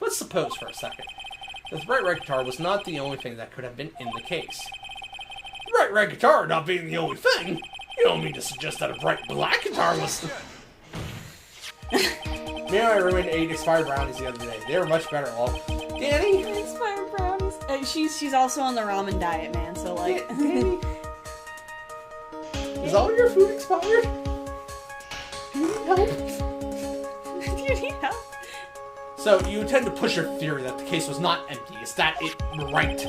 Let's suppose for a second. This bright red guitar was not the only thing that could have been in the case. The bright red guitar not being the only thing, you don't mean to suggest that a bright black guitar was... Me and I ruined 8 expired brownies the other day. They were much better. Well, Danny? Expired brownies. She's also on the ramen diet, man, so like... Danny? Is all your food expired? Do you need help? Do you need help? So, you intend to push your theory that the case was not empty. Is that it right?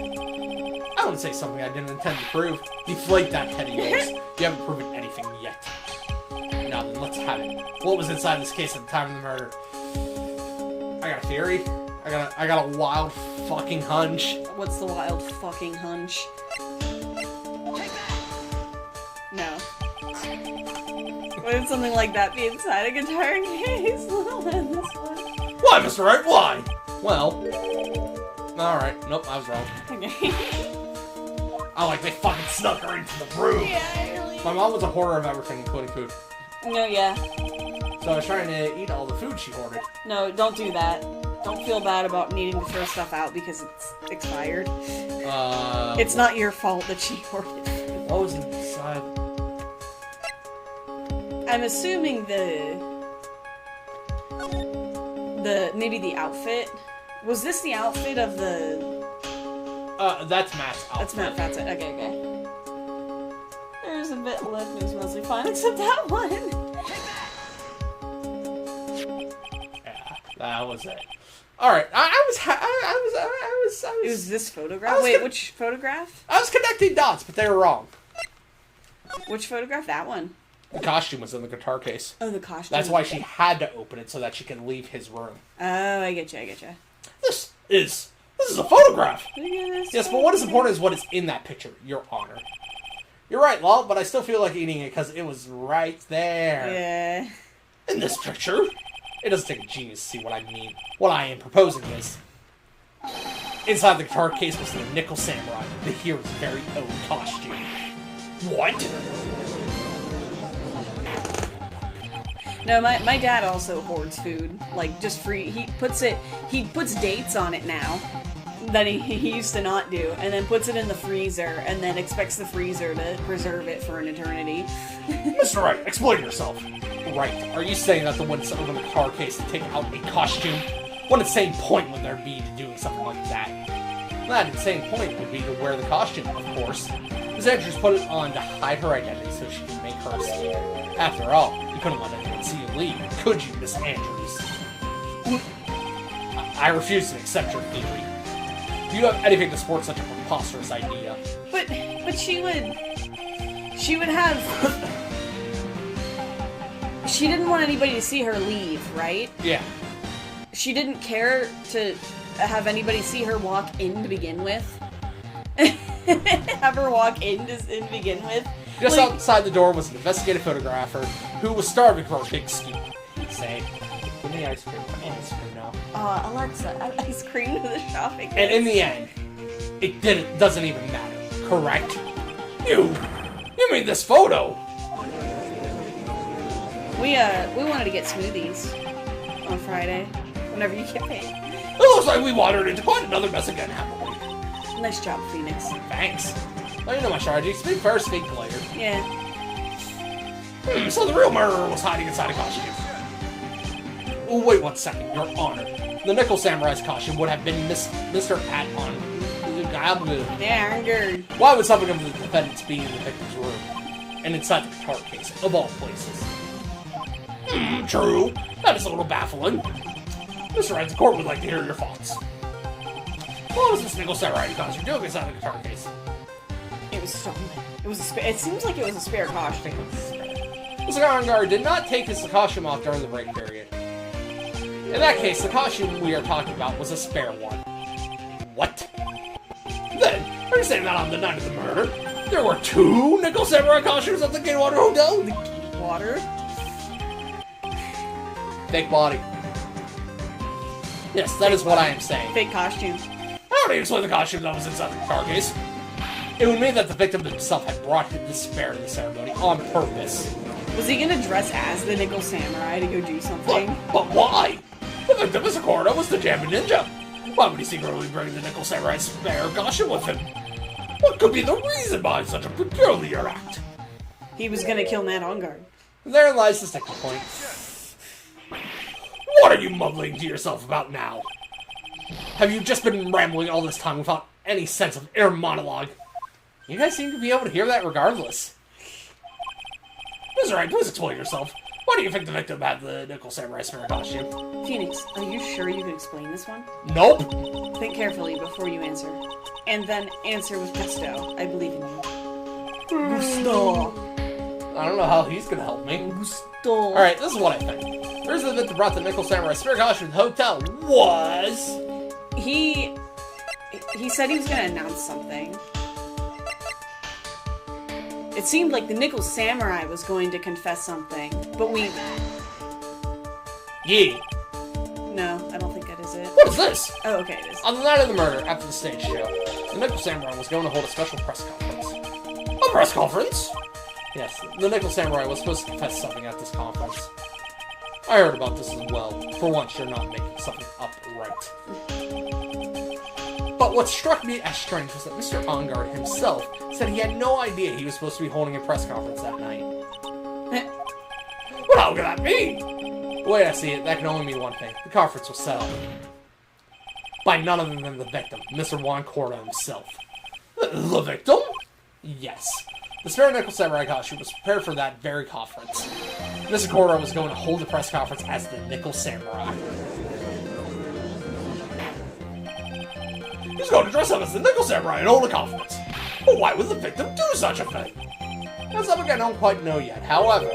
I wouldn't say something I didn't intend to prove. Deflate that head of yours. You haven't proven anything yet. Now then, let's have it. What was inside this case at the time of the murder? I got a theory. I got a wild fucking hunch. What's the wild fucking hunch? No. Would something like that be inside a guitar case? Why, Mr. Wright? Why? Well... Alright. Nope, I was wrong. Okay. Oh, like they fucking snuck her into the room. Yeah, really. My mom was a hoarder of everything, including food. No, yeah. So I was trying to eat all the food she hoarded. No, don't do that. Don't feel bad about needing to throw stuff out because it's expired. It's not your fault that she hoarded food. What was inside? I'm assuming maybe the outfit. Was this the outfit of the... That's Matt's outfit. That's Matt Fat's it. Okay, okay. There's a bit left, and it's mostly fine, except that one. Yeah, that was it. Alright, I was... It was this photograph? Wait, which photograph? I was connecting dots, but they were wrong. Which photograph? That one. The costume was in the guitar case. Oh, the costume. That's why she had to open it so that she could leave his room. Oh, I get you. This is a photograph. Look at this. Yes, but what is important is what is in that picture, Your Honor. You're right, Lol, but I still feel like eating it because it was right there. Yeah. In this picture, it doesn't take a genius to see what I mean. What I am proposing is, inside the guitar case was the Nickel Samurai, the hero's very own costume. What? No, my dad also hoards food, like just free. He puts dates on it now that he used to not do, and then puts it in the freezer, and then expects the freezer to preserve it for an eternity. Mr. Wright, explain yourself. Right, are you saying that the one to open the car case to take out a costume? What insane point would there be to doing something like that? That insane point would be to wear the costume, of course. Miss Andrews put it on to hide her identity so she can make her escape. After all, you couldn't let anyone see you leave, could you, Miss Andrews? I refuse to accept your theory. Do you have anything to support such a preposterous idea? But she would have. She didn't want anybody to see her leave, right? Yeah. She didn't care to have anybody see her walk in to begin with. Have her walk in to begin with. Just outside the door was an investigative photographer who was starving for a big scoop. He'd say, "Give me ice cream. I want ice cream now." Alexa, add ice cream to the shopping list. And in the end, it doesn't even matter. Correct? You mean this photo? We wanted to get smoothies on Friday, whenever you get paid. It looks like we wandered into quite another mess again, haven't we? Nice job, Pheonix. Thanks. Well, you know my strategy. Speak first, speak later. Yeah. So the real murderer was hiding inside a costume. Oh, wait 1 second, Your Honor. The Nickel Samurai's costume would have been Mr. Add-on. Yeah, I'm good. Why would something of the defendants be in the victim's room? And inside the guitar case, of all places? True. That is a little baffling. Mr. Wright, the court would like to hear your thoughts. What was this Nickel Samurai costume doing inside the guitar case? It was stolen. It seems like it was a spare costume. Mr. Ongar did not take his costume off during the break period. In that case, the costume we are talking about was a spare one. What? Then, are you saying that on the night of the murder, there were 2 Nickel Samurai costumes at the Gatewater Hotel? The Gatewater? Fake body. Yes, that is what I am saying. Fake costume. How do you explain the costume that was inside the car case? It would mean that the victim himself had brought him despair to the ceremony on purpose. Was he gonna dress as the Nickel Samurai to go do something? But why? The victim, Mr. Cordo, was the Jammin' Ninja. Why would he secretly bring the Nickel Samurai's spare costume with him? What could be the reason behind such a peculiar act? He was gonna kill Matt Onguard. Therein lies the sticking point. What are you mumbling to yourself about now? Have you just been rambling all this time without any sense of inner monologue? You guys seem to be able to hear that regardless. Mr. Wright, please explain yourself. Why do you think the victim had the Nickel Samurai spare costume? Pheonix, are you sure you can explain this one? Nope. Think carefully before you answer. And then answer with gusto. I believe in you. Gusto. I don't know how he's gonna help me. Gusto. Alright, this is what I think. The reason the victim brought the Nickel Samurai spare costume to the hotel was... He said he was gonna announce something. It seemed like the Nickel Samurai was going to confess something, but we... Yeah. No, I don't think that is it. What is this? Oh, okay, it is. On the night of the murder, after the stage show, the Nickel Samurai was going to hold a special press conference. A press conference? Yes, the Nickel Samurai was supposed to confess something at this conference. I heard about this as well. For once, you're not making something up right. But what struck me as strange was that Mr. Onguard himself said he had no idea he was supposed to be holding a press conference that night. Well, how could that be? The way I see it, that can only mean one thing. The conference was set up by none other than the victim, Mr. Juan Corda himself. The victim? Yes. The spare Nickel Samurai costume was prepared for that very conference. Mr. Corda was going to hold the press conference as the Nickel Samurai. He's going to dress up as the Nickel Samurai and hold a conference. But why would the victim do such a thing? That's something I don't quite know yet. However,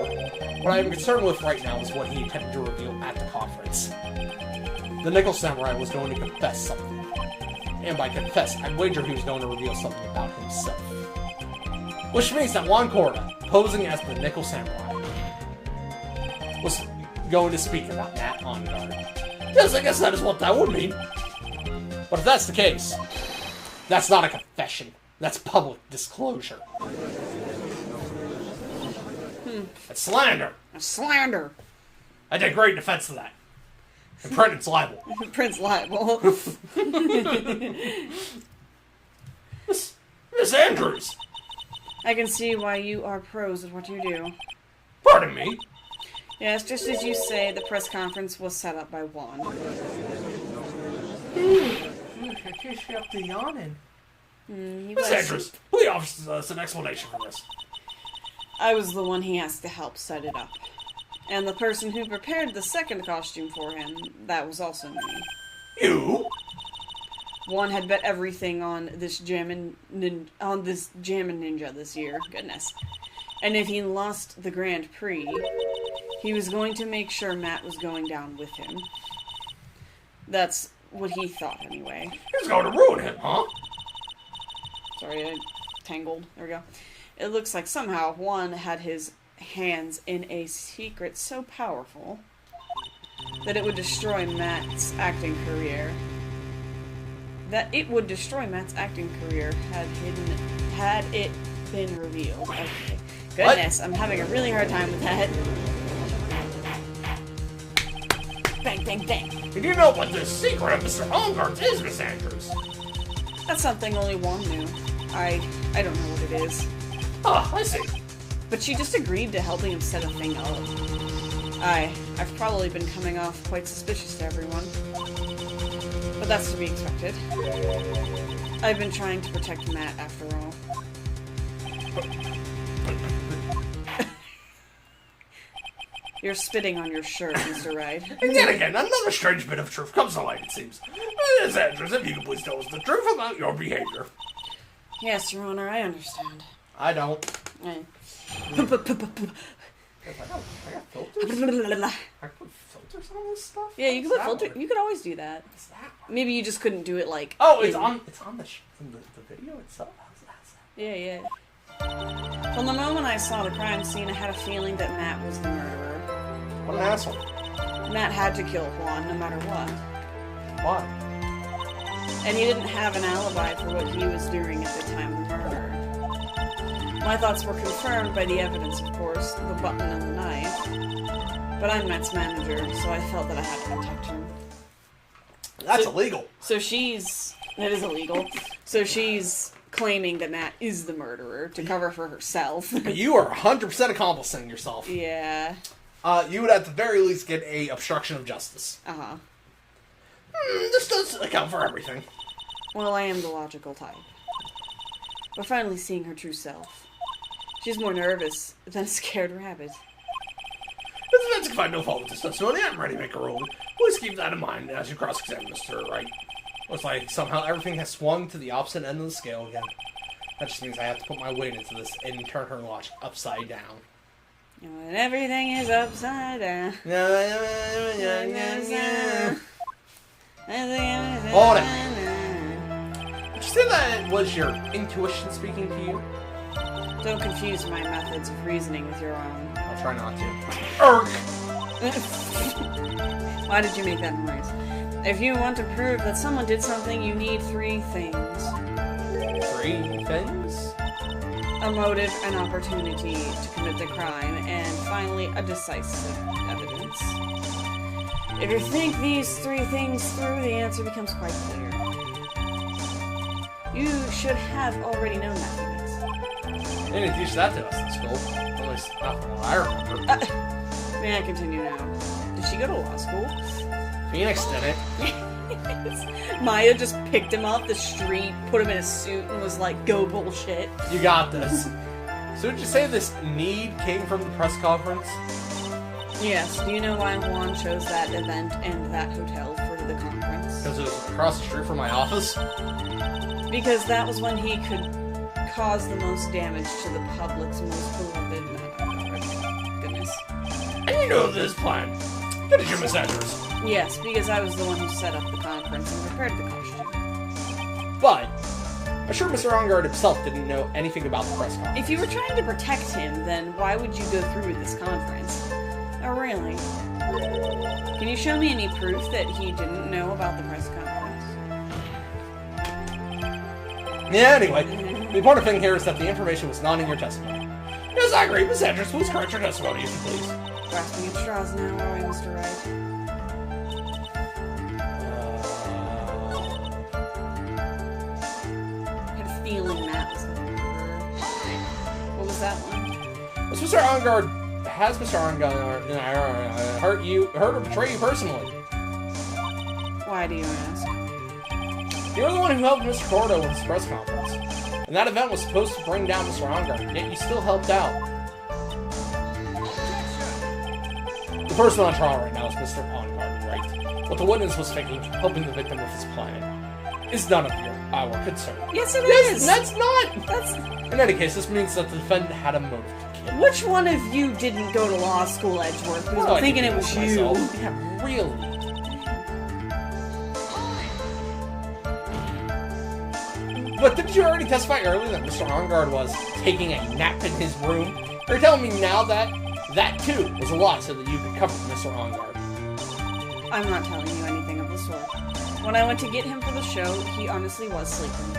what I'm concerned with right now is what he intended to reveal at the conference. The Nickel Samurai was going to confess something. And by confess, I'd wager he was going to reveal something about himself. Which means that Juan Corda, posing as the Nickel Samurai, was going to speak about Matt on guard. Yes, I guess that is what that would mean. But if that's the case, that's not a confession. That's public disclosure. That's slander. Slander. I take great defense of that. And Prince libel. Prince libel. Miss Andrews. I can see why you are pros at what you do. Pardon me. Yes, just as you say, the press conference was set up by Juan. I can't stop the yawning. Miss Andrews, please offer us an explanation for this. I was the one he asked to help set it up. And the person who prepared the second costume for him, that was also me. You? Juan had bet everything on this Jammin' Ninja this year. Goodness. And if he lost the Grand Prix, he was going to make sure Matt was going down with him. That's what he thought, anyway. He's going to ruin him, huh? Sorry, I tangled. There we go. It looks like somehow Juan had his hands in a secret so powerful that it would destroy Matt's acting career. Had it been revealed. Okay. Goodness, I'm having a really hard time with that. Bang, bang, bang. And you know what the secret of Mr. Ongart's is, Miss Andrews? That's something only Juan knew. I don't know what it is. Ah, I see. But she just agreed to helping him set a thing up. I've probably been coming off quite suspicious to everyone. But that's to be expected. I've been trying to protect Matt, after all. You're spitting on your shirt, Mr. Wright. And yet again, another strange bit of truth comes to light, it seems. Miss Andrews, if you could please tell us the truth about your behavior. Yes, Your Honor, I understand. I don't. I I got filters? I put filters on this stuff? Yeah, you can put filter. You could always do that. What's that? Maybe you just couldn't do it like. Oh, it's on the video itself? How's that? Yeah, yeah. From the moment I saw the crime scene, I had a feeling that Matt was the murderer. What an asshole. Matt had to kill Juan, no matter what. Why? And he didn't have an alibi for what he was doing at the time of the murder. My thoughts were confirmed by the evidence, of course, the button and the knife. But I'm Matt's manager, so I felt that I had to protect him. That's illegal. So that is illegal. So she's claiming that Matt is the murderer to cover for herself. But you are 100% accomplishing yourself. Yeah. You would at the very least get a obstruction of justice. Uh-huh. This does account for everything. Well, I am the logical type. We're finally seeing her true self. She's more nervous than a scared rabbit. If that's if I no fault with this testimony, I'm ready to make a ruling. Please keep that in mind as you cross-examine Mr. Wright. Looks like somehow everything has swung to the opposite end of the scale again. That just means I have to put my weight into this and turn her logic upside down. When everything is upside down. Hold it. Would you say that was your intuition speaking to you? Don't confuse my methods of reasoning with your own. I'll try not to. Irk! Why did you make that noise? If you want to prove that someone did something, you need 3 things. 3 things? A motive, an opportunity to commit the crime, and finally, a decisive evidence. If you think these 3 things through, the answer becomes quite clear. You should have already known that, Pheonix. They didn't teach that to us in school. At least not from what I remember. May I continue now? Did she go to law school? Pheonix did it. Maya just picked him off the street, put him in a suit, and was like, go bullshit. You got this. So would you say this need came from the press conference? Yes. Do you know why Juan chose that event and that hotel for the conference? Because it was across the street from my office? Because that was when he could caused the most damage to the public's most beloved Madame. Goodness. And you know this plan. Get it, your messengers. Yes, because I was the one who set up the conference and prepared the costume. But I'm sure Mr. Ongard himself didn't know anything about the press conference. If you were trying to protect him, then why would you go through with this conference? Oh, really? Can you show me any proof that he didn't know about the press conference? Yeah, anyway, the important thing here is that the information was not in your testimony. Yes, I agree. Miss Andrews, please correct your testimony, if you please. Grasping at straws now, are we, Mr. Wright? I had a feeling that was the murder. What was that one? Has Mr. Ongard hurt or betrayed you personally? Why do you ask? You're the one who helped Mr. Cordo with his press conference. And that event was supposed to bring down Mr. Ongard, yet you still helped out. The person on trial right now is Mr. Ongard, right? What the witness was thinking, helping the victim with his plan, is none of our concern. Yes, it is! That's not! In any case, this means that the defendant had a motive to kill. Which one of you didn't go to law school, Edgeworth? Because Well, I'm thinking it was you. myself. Yeah, really? But didn't you already testify earlier that Mr. Ongard was taking a nap in his room? You're telling me now that that too was a lie so that you could cover Mr. Ongard? I'm not telling you anything of the sort. When I went to get him for the show, he honestly was sleeping.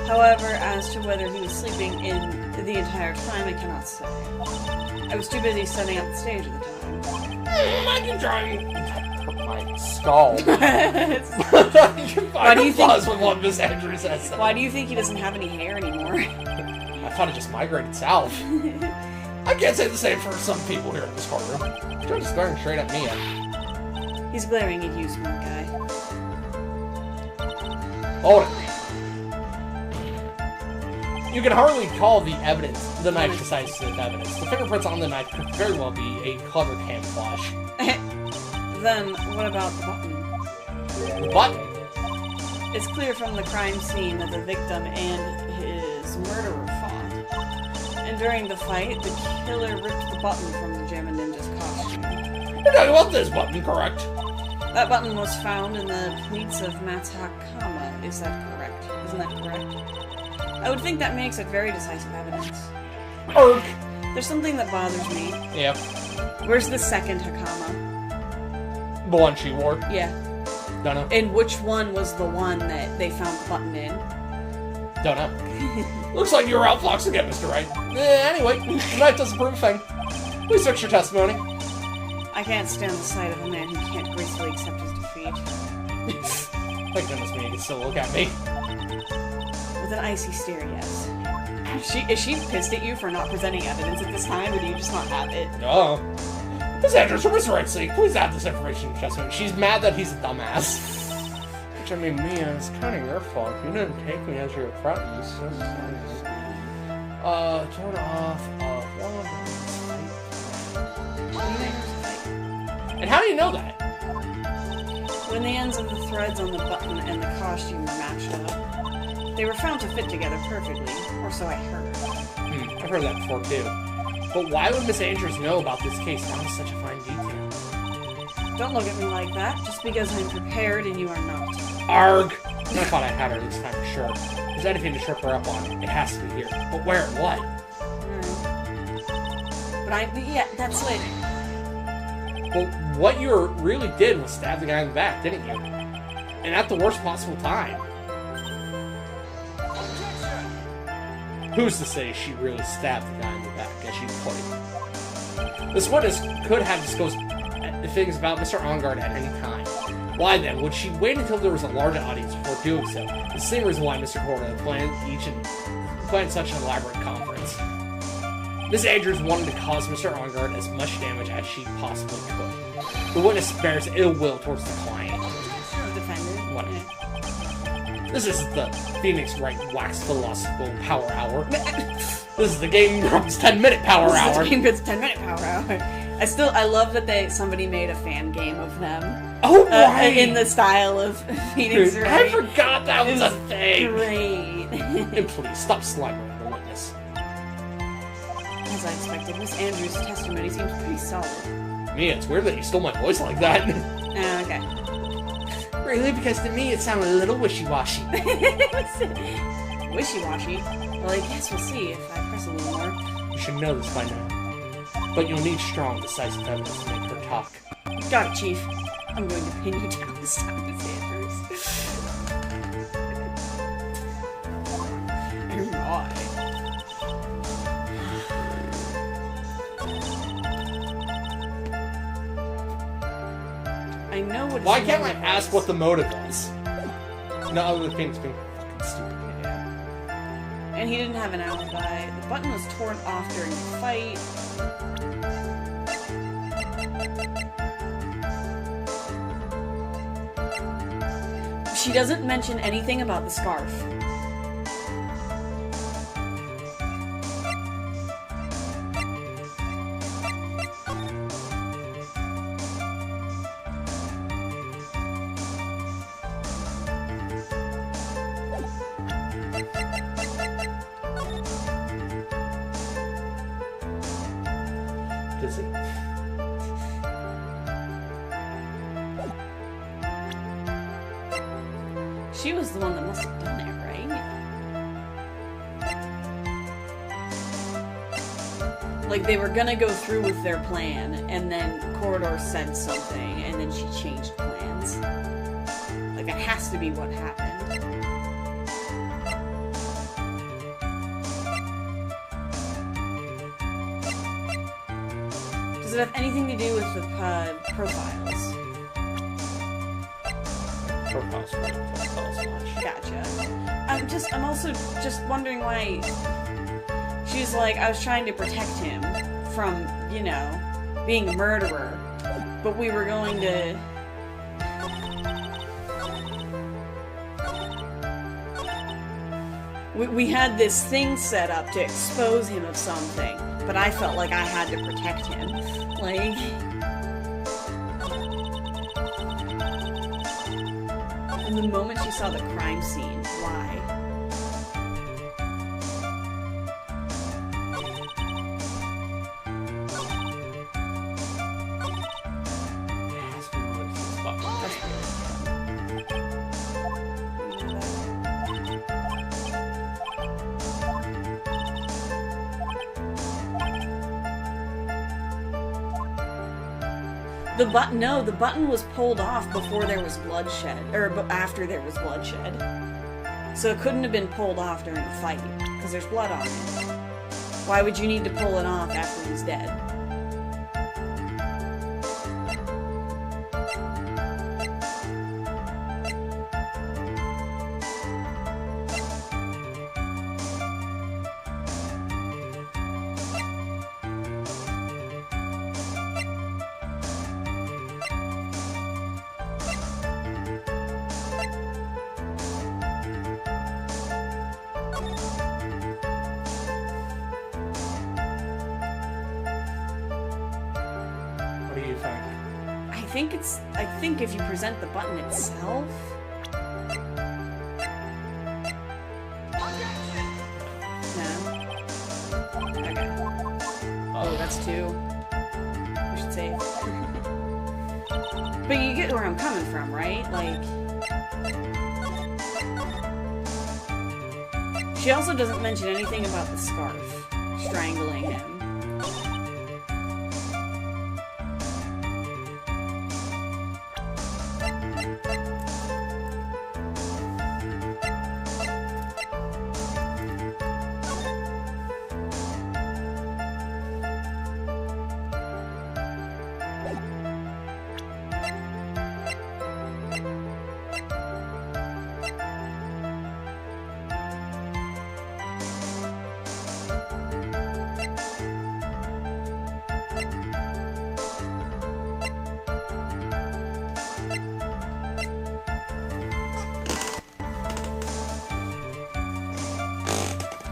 However, as to whether he was sleeping in the entire time, I cannot say. I was too busy setting up the stage at the time. I can try my skull. Why do you think? With what Miss Andrews says? Why do you think he doesn't have any hair anymore? I thought it just migrated south. I can't say the same for some people here in this courtroom. You're just staring straight at me. He's glaring at you, smart guy. Hold it. You can hardly call the evidence, the knife decisive evidence. The fingerprints on the knife could very well be a clever camouflage. Then, what about the button? The button? It's clear from the crime scene that the victim and his murderer fought. And during the fight, the killer ripped the button from the Jammin' Ninja's costume. You're talking about this button, correct? That button was found in the pleats of Matakama. Is that correct? Isn't that correct? I would think that makes it very decisive evidence. Erk! There's something that bothers me. Yeah. Where's the second Hakama? The one she wore. Yeah. Don't know. And which one was the one that they found the button in? Don't know. Looks like you were outfoxed again, Mr. Wright. Anyway, the knife doesn't prove a thing. Please fix your testimony. I can't stand the sight of a man who can't gracefully accept his defeat. Thank goodness me, you can still look at me. With an icy stare, yes. Is she pissed at you for not presenting evidence at this time, or do you just not have it? Oh. Miss Andrews, for Mr. Wright's sake, please add this information to your testimony. She's mad that he's a dumbass. Which, I mean, Mia, it's kind of your fault. You didn't take me as your apprentice. Turn off, And how do you know that? When the ends of the threads on the button and the costume were matched up, they were found to fit together perfectly, or so I heard. I've heard that before, too. But why would Miss Andrews know about this case down to such a fine detail? Don't look at me like that, just because I'm prepared and you are not. Arg! I thought I had her this time for sure. If there's anything to trip her up on, it has to be here. But where and what? Yeah, that's it. Well, what you really did was stab the guy in the back, didn't you? And at the worst possible time. Who's to say she really stabbed the guy in the back, as you put it? This witness could have disclosed things about Mr. Ongard at any time. Why then would she wait until there was a large audience before doing so? The same reason why Mr. Corda planned such an elaborate conference. Miss Andrews wanted to cause Mr. Ongard as much damage as she possibly could. The witness bears ill will towards the client. Defendant. What? This is the Pheonix Wright Wax Philosophical Power Hour. This is the Game Grumps 10-minute Power Hour. This is the Game Grumps 10-minute Power Hour. I love that somebody made a fan game of them. Oh, right! In the style of Pheonix Wright. I forgot that was a thing! Great. And please, stop sliming the as I expected. Miss Andrews' testimony seems pretty solid. Mia, it's weird that you stole my voice like that. Okay. Really? Because to me it sounded a little wishy-washy. Wishy-washy? Well, I guess we'll see if I press a little more. You should know this by now. But you'll need strong, decisive evidence to make her talk. Got it, Chief. I'm going to pin you down this time, Miss Andrews. Oh my. I know what. Why can't I ask what the motive is? No, other than Phoenix being fucking stupid. And he didn't have an alibi. The button was torn off during the fight. She doesn't mention anything about the scarf. Does it? She was the one that must have done it, right? Like, they were gonna go through with their plan, and then Corridor said something, and then she changed plans. Like, that has to be what happened. Does it have anything to do with the profiles? Profiles for it. Gotcha. I'm also just wondering why she's like, I was trying to protect him from, you know, being a murderer, but we were going to... We had this thing set up to expose him of something, but I felt like I had to protect him. Like... From the moment she saw the crime scene, why? The button was pulled off before there was bloodshed, or after there was bloodshed. So it couldn't have been pulled off during the fight, because there's blood on it. Why would you need to pull it off after he's dead? What do you think? I think if you present the button itself... No. Okay. Oh, that's two. We should save. But you get where I'm coming from, right? Like... She also doesn't mention anything about the scarf strangling him.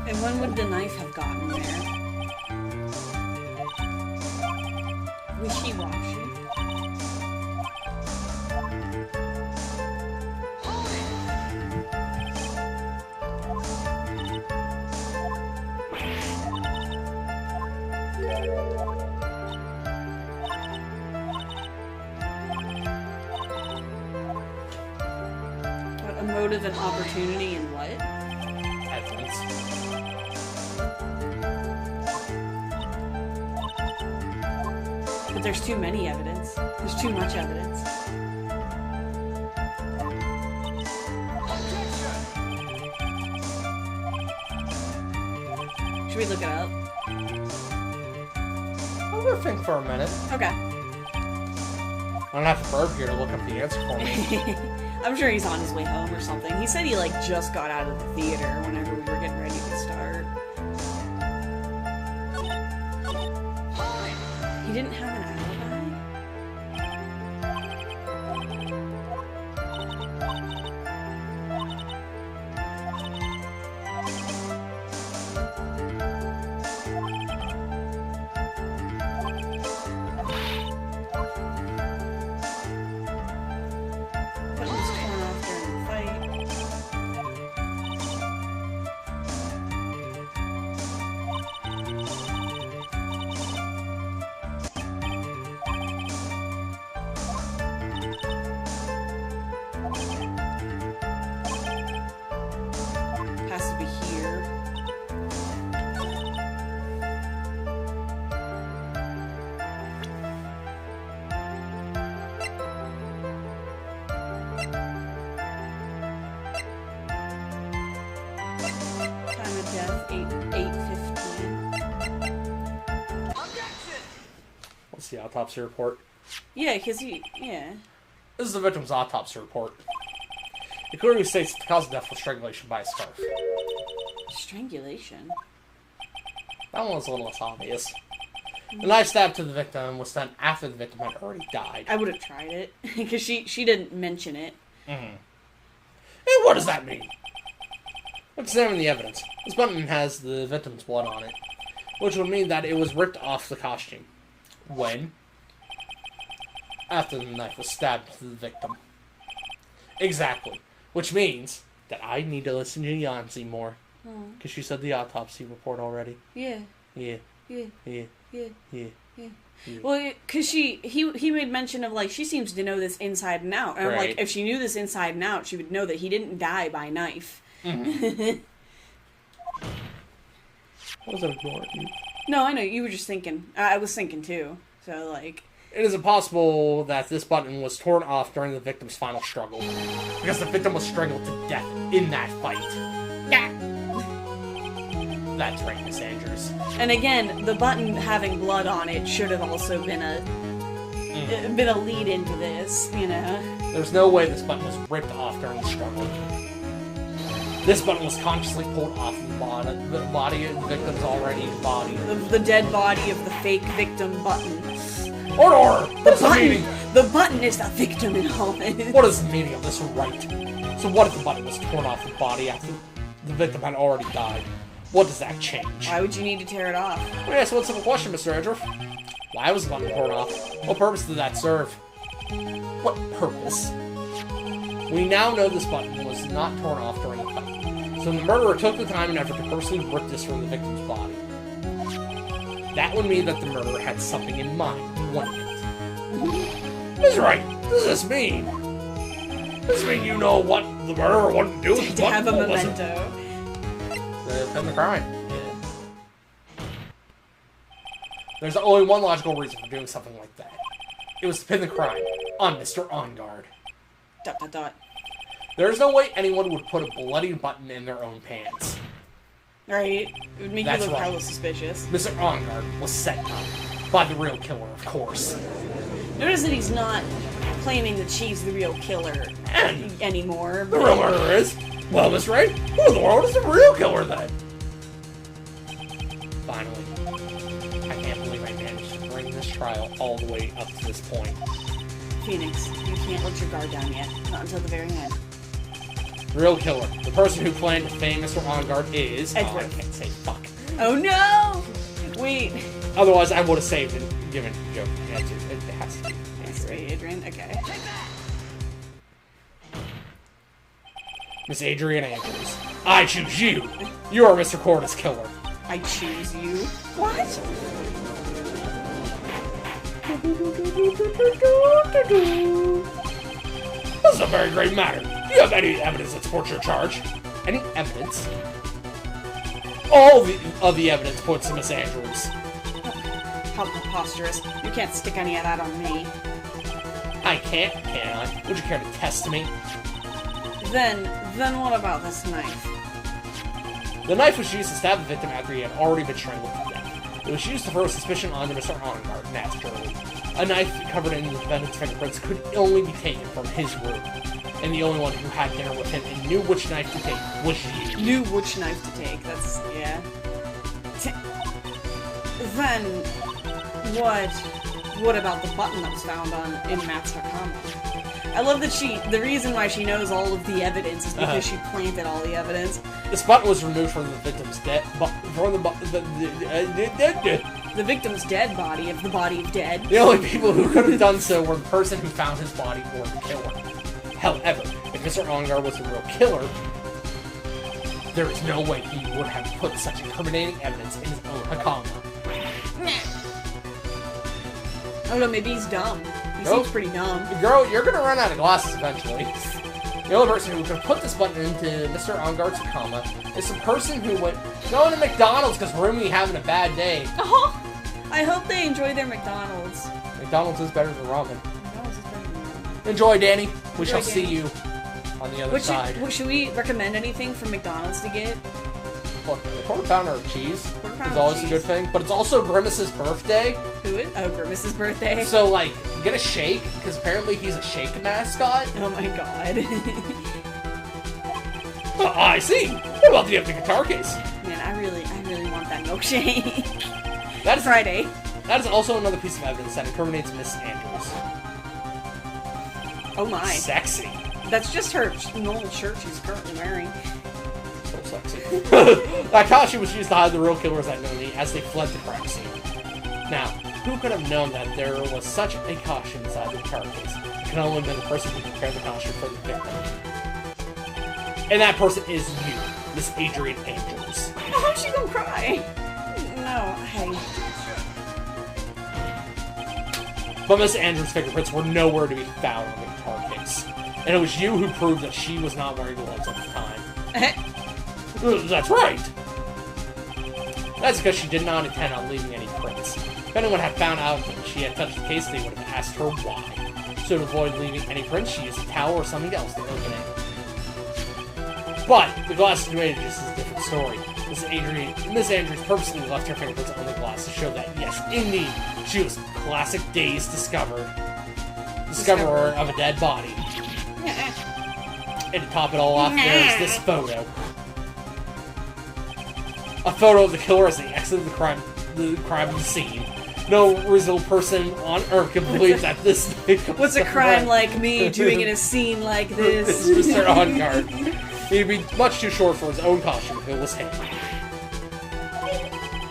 And when would the knife have gotten there? Wishy-washy. What, a motive and opportunity and what? Evidence. But there's too many evidence. There's too much evidence. Should we look it up? I'm gonna think for a minute. Okay. I don't have to burp here to look up the answer for me. I'm sure he's on his way home or something. He said he like just got out of the theater whenever we were getting ready to start. He didn't have an alibi? Button was torn off during the fight. Has to be here. Time of death, 8:15. What's the autopsy report? Yeah, because yeah. This is the victim's autopsy report. It clearly states that the cause of death was strangulation by a scarf. Strangulation. That one was a little less obvious. The knife stab to the victim was done after the victim had already died. I would have tried it, because she didn't mention it. And what does that mean? Let's examine the evidence. This button has the victim's blood on it, which would mean that it was ripped off the costume. When? After the knife was stabbed to the victim. Exactly. Which means that I need to listen to Yancy more. Because she said the autopsy report already. Yeah. Yeah. Yeah. Yeah. Yeah. Yeah. Yeah. Well, because he made mention of, like, she seems to know this inside and out. And I'm Right. like, if she knew this inside and out, she would know that he didn't die by knife. I was ignoring you. No, I know, you were just thinking. I was thinking, too. So, like... It is impossible that this button was torn off during the victim's final struggle. Because the victim was strangled to death in that fight. Yeah. That's right, Miss Andrews. And again, the button having blood on it should have also been a lead into this, you know? There's no way this button was ripped off during the struggle. This button was consciously pulled off the body of the victim's already body. The dead body of the fake victim button. Order! What is the meaning? The button is the victim in all this. What is the meaning of this right? So what if the button was torn off the body after the victim had already died? What does that change? Why would you need to tear it off? Well, yes, one simple question, Mr. Andrew. Why was the button torn off? What purpose did that serve? What purpose? We now know this button was not torn off during the fight. So the murderer took the time and effort to personally rip this from the victim's body. That would mean that the murderer had something in mind, wouldn't it? Ms. Wright, what does this mean? Does this mean you know what the murderer wanted to do with the To button? have a What was it? memento. Pin the crime. There's only one logical reason for doing something like that. It was to pin the crime on Mr. On Guard. ... There's no way anyone would put a bloody button in their own pants. Right? It would make That's you look right. hella suspicious. Mr. On Guard was set up by the real killer, of course. Notice that he's not claiming that she's the real killer anymore. The real murderer is... Well, Miss Wright, who in the world is the real killer then? Finally. I can't believe I managed to bring this trial all the way up to this point. Pheonix, you can't let your guard down yet. Not until the very end. The real killer, the person who planned to fame Mr. On Guard is... Edward. Oh, I can't say fuck. Oh no! Wait. Otherwise, I would have saved and given Joe the answer. It has to be. Has to be Adrian? Okay. Miss Adrian Andrews. I choose you! You are Mr. Corda's killer. I choose you. What? This is a very great matter. Do you have any evidence that supports your charge? Any evidence? All of the evidence points to Miss Andrews. How preposterous. You can't stick any of that on me. I can't, can I? Would you care to test me? Then what about this knife? The knife was used to stab the victim after he had already been strangled to death. It was used to throw suspicion onto Mr. Ongar, naturally. A knife covered in the defendant's fingerprints could only be taken from his room. And the only one who had dinner with him and knew which knife to take was you. Knew which knife to take, that's, yeah. Then, what about the button that was found in Matt's Hakama? I love that the reason why she knows all of the evidence is because she planted all the evidence. This button was removed from the victim's dead, The victim's dead body, of the body of dead. The only people who could have done so were the person who found his body or the killer. However, if Mr. Ongar was the real killer, there is no way he would have put such incriminating evidence in his own Hakama. I don't know, maybe he's dumb. He seems pretty dumb. Girl, you're gonna run out of glasses eventually. The only person who could have put this button into Mr. Ongar's Hakama is the person who went going to McDonald's because Rumi having a bad day. Oh, I hope they enjoy their McDonald's. McDonald's is better than ramen. McDonald's is better than ramen. Enjoy, Danny. We shall Danny. see you on the other side. Should we recommend anything from McDonald's to get? Look, a quarter pounder of cheese Quarter pounder is of always a cheese. good thing, but it's also Grimace's birthday. Who is? Oh, Grimace's birthday. So, like, get a shake, because apparently he's a shake mascot. Oh my god. I see. What about the empty guitar case? Man, I really want that milkshake. That is Friday. That is also another piece of evidence that incriminates Miss Andrews. Oh my. Sexy. That's just her normal shirt she's currently wearing. So sexy. That costume was used to hide the real killer's identity as they fled the crime scene. Now, who could have known that there was such a costume inside the guitar case? It could only have been the person who prepared the costume for the victim. And that person is you, Miss Adrian Andrews. Oh, she's gonna cry. No, hey. But Miss Andrews' fingerprints were nowhere to be found on the guitar case. And it was you who proved that she was not wearing gloves at the time. That's right! That's because she did not intend on leaving any prints. If anyone had found out that she had touched the case, they would have asked her why. So to avoid leaving any prints, she used a towel or something else to open it. But the glass tomato juice is a different story. Miss Andrews purposely left her fingerprints on the glass to show that, yes, indeed, she was classic Days discoverer of a dead body. And to top it all off, there is this photo. A photo of the killer as they exited the crime scene. No reasonable person on Earth can believe that this... What's a crime like me doing in a scene like this? This is Mr. Ongar. He'd be much too short for his own costume if it was him.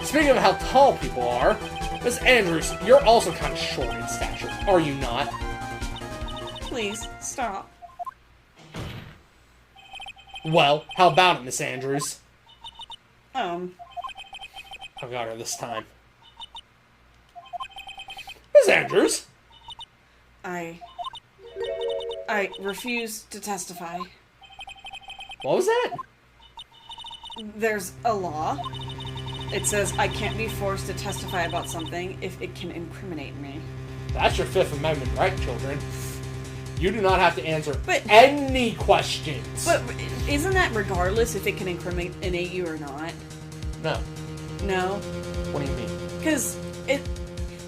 Speaking of how tall people are, Miss Andrews, you're also kind of short in stature, are you not? Please, stop. Well, how about it, Miss Andrews? I got her this time. Miss Andrews? I refuse to testify. What was that? There's a law. It says I can't be forced to testify about something if it can incriminate me. That's your Fifth Amendment right, children. You do not have to answer But- any questions. But isn't that regardless if it can incriminate you or not? No. No? What do you mean? Because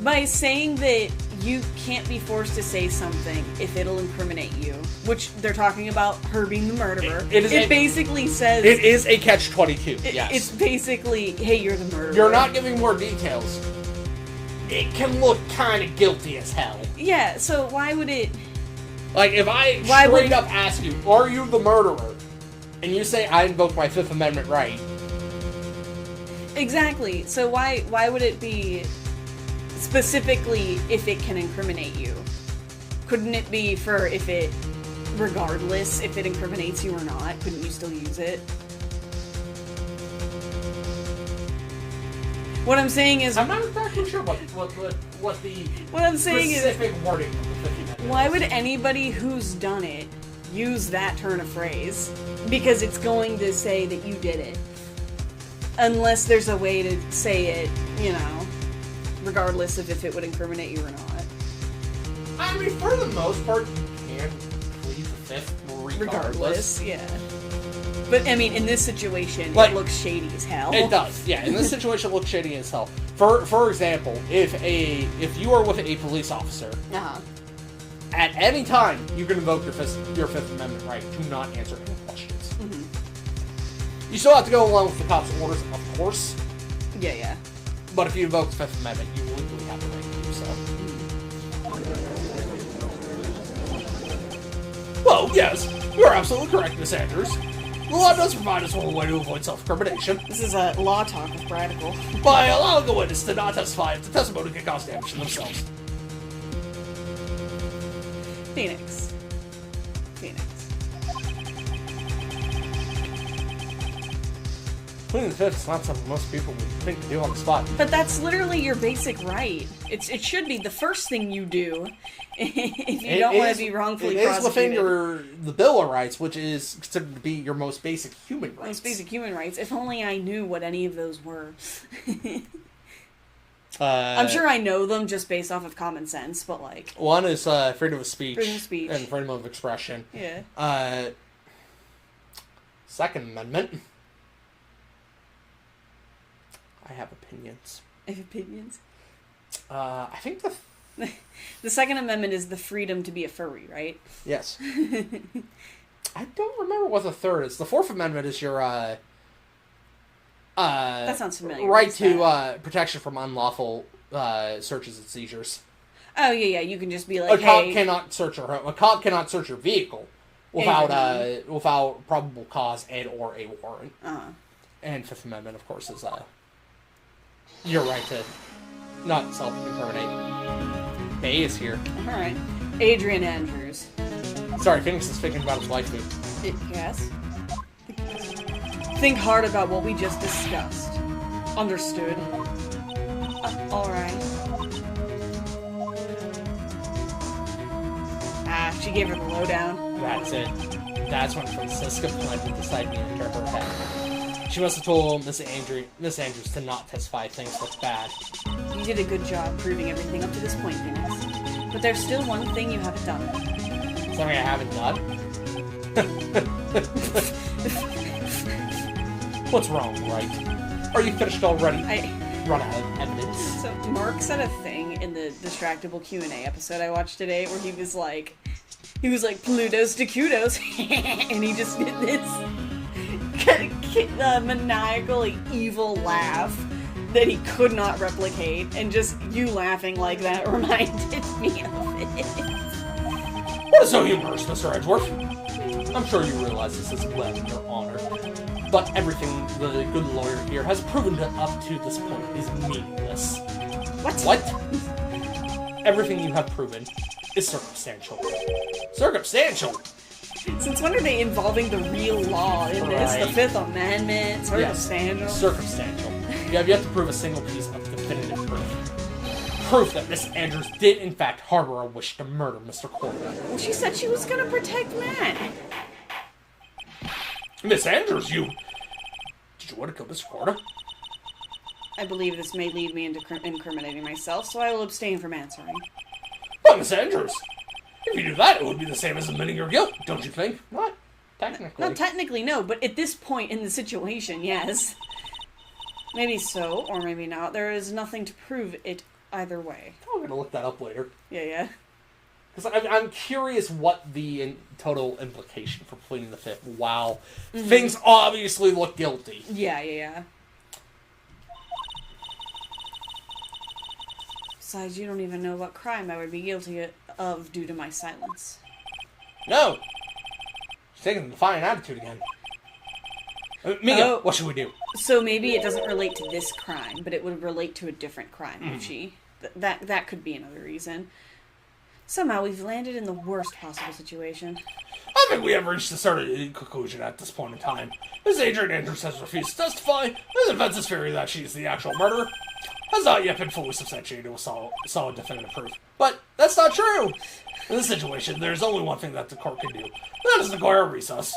by saying that you can't be forced to say something if it'll incriminate you, which they're talking about her being the murderer, it basically says... It is a catch-22, yes. It's basically, hey, you're the murderer. You're not giving more details. It can look kind of guilty as hell. Yeah, so why would it... Like, if I straight up ask you, are you the murderer? And you say, I invoke my Fifth Amendment right. Exactly. So why would it be specifically if it can incriminate you? Couldn't it be for if it, regardless if it incriminates you or not, couldn't you still use it? What I'm saying is, I'm not exactly sure what the what I'm saying is, specific wording of the 50 minutes. why would anybody who's done it use that turn of phrase? Because it's going to say that you did it. Unless there's a way to say it, you know, regardless of if it would incriminate you or not. I mean, for the most part, you can plead the fifth regardless. Yeah. But, I mean, in this situation, Like, it looks shady as hell. It does, yeah. In this situation, it looks shady as hell. For example, if you are with a police officer, Uh-huh. at any time, you can invoke your Fifth Amendment right to not answer any questions. Mm-hmm. You still have to go along with the cop's orders, of course. Yeah, yeah. But if you invoke the Fifth Amendment, you legally have the right to do so. Well, yes, you are absolutely correct, Miss Andrews. The law does provide us with a way to avoid self-incrimination This is a law talk with Radical. by allowing a witness to not testify if the testimony can cause damage to themselves. Pheonix. Pleading the fifth is not something most people would think to do on the spot. But that's literally your basic right. It should be the first thing you do if you don't want to be wrongfully prosecuted. It is within the Bill of Rights, which is considered to be your most basic human rights. Most basic human rights. If only I knew what any of those were. I'm sure I know them just based off of common sense, but like... One is freedom of speech. Freedom of speech. And freedom of expression. Yeah. Second Amendment. I have opinions. I have opinions. I think the Second Amendment is the freedom to be a furry, right? Yes. I don't remember what the third is. The Fourth Amendment is your that sounds familiar. right to protection from unlawful searches and seizures. Oh yeah, you can just be like, A cop cannot search your home. A cop cannot search your vehicle without probable cause and or a warrant. And Fifth Amendment, of course, is your right to not self-incriminate. Bay is here. All right, Adrian Andrews. Sorry, Phoenix is thinking about his waifu. Yes. Think hard about what we just discussed. Understood. Alright. She gave her the lowdown. That's it. That's when Francisca planted this idea into her head. She must have told Miss Andrews to not testify if things look bad. You did a good job proving everything up to this point, Phoenix. But there's still one thing you haven't done. Something I haven't done? What's wrong, Wright? Are you finished already? Run out of evidence. So Mark said a thing in the Distractable Q&A episode I watched today where he was like Pluto's to kudos, and he just did this maniacally evil laugh that he could not replicate, and just you laughing like that reminded me of it. What is so humorous, Mr. Edgeworth? I'm sure you realize this is well in your honor, but everything the good lawyer here has proven up to this point is meaningless. What? Everything you have proven is circumstantial. Circumstantial? Since when are they involving the real law in this? The Fifth Amendment? Circumstantial? Yes, circumstantial. You have yet to prove a single piece of definitive proof. Proof that Miss Andrews did, in fact, harbor a wish to murder Mr. Corbin. Well, she said she was going to protect Matt. Miss Andrews, did you want to kill Mr. Corbin? I believe this may lead me into incriminating myself, so I will abstain from answering. But Miss Andrews, if you do that, it would be the same as admitting your guilt, don't you think? Not technically. Not technically, no, but at this point in the situation, yes. Maybe so, or maybe not. There is nothing to prove it either way. I'm going to look that up later. Yeah. Because I'm curious what the total implication for pleading the fifth. Wow. Things obviously look guilty. Yeah. Besides, you don't even know what crime I would be guilty of due to my silence. No! She's taking the defiant attitude again. Mia, what should we do? So maybe it doesn't relate to this crime, but it would relate to a different crime if she... That could be another reason. Somehow we've landed in the worst possible situation. I think we have reached a certain conclusion at this point in time. Miss Adrian Andrews has refused to testify. This defense's theory that she is the actual murderer has not yet been fully substantiated with solid definitive proof. But that's not true! In this situation, there's only one thing that the court can do. That is declare a recess.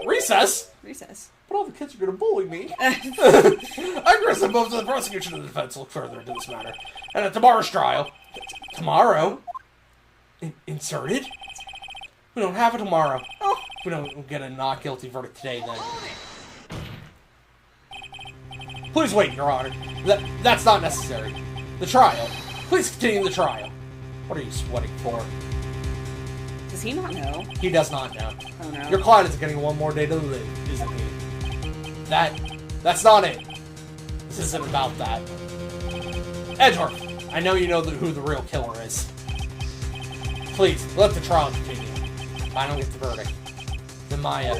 Recess? Recess. But all the kids are going to bully me. I present both to the prosecution and the defense look further into this matter. And at tomorrow's trial... Tomorrow? Inserted? We don't have it tomorrow. Oh. We don't get a not guilty verdict today, then. Please wait, Your Honor. That's not necessary. The trial. Please continue the trial. What are you sweating for? Does he not know? He does not know. Oh, no. Your client is getting one more day to live, isn't he? That's not it. This isn't about that. Edgeworth, I know you know who the real killer is. Please, let the trial continue. If I don't get the verdict, then Maya...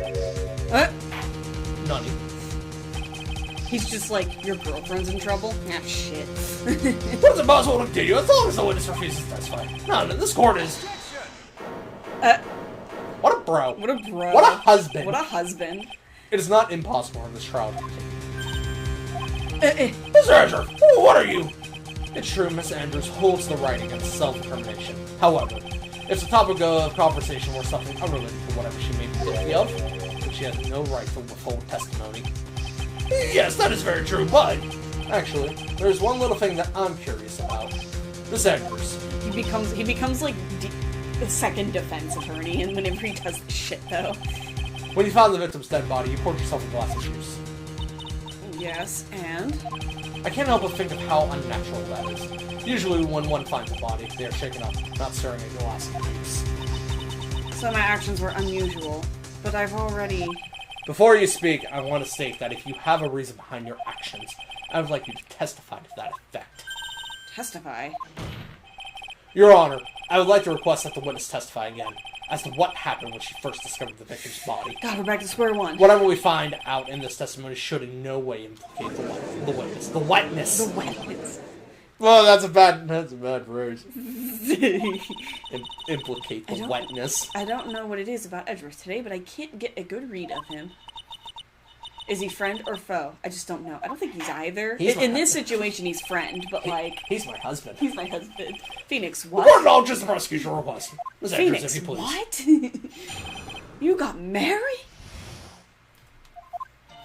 None. He's just like, your girlfriend's in trouble? Ah, shit. What's it possible to continue as long as the witness refuses to testify? No, this court is... What a bro. What a bro. What a husband. What a husband. It is not impossible in this trial to continue. Mr. Andrews, what are you? It's true, Miss Andrews holds the right against self-determination. However, if the topic of conversation were something unrelated to whatever she may be guilty of, then she has no right to withhold testimony. Yes, that is very true, but... Actually, there's one little thing that I'm curious about. Miss Andrews. He becomes like the second defense attorney, and whenever he does this shit, though. When you found the victim's dead body, you poured yourself a glass of juice. Yes, and? I can't help but think of how unnatural that is. Usually when one finds a body, they are shaken up, not stirring a glass of juice. So my actions were unusual, but I've already... Before you speak, I want to state that if you have a reason behind your actions, I would like you to testify to that effect. Testify? Your Honor, I would like to request that the witness testify again as to what happened when she first discovered the victim's body. God, we're back to square one. Whatever we find out in this testimony should in no way implicate the witness. The wetness. The wetness. Well, that's a bad phrase. Implicate the wetness. I don't know what it is about Edgeworth today, but I can't get a good read of him. Is he friend or foe? I just don't know. I don't think he's either. In this situation, he's friend, but like... He's my husband. He's my husband. Pheonix, what? Or no, just the prosecution request. Ms. Andrews, if you please. What? You got married?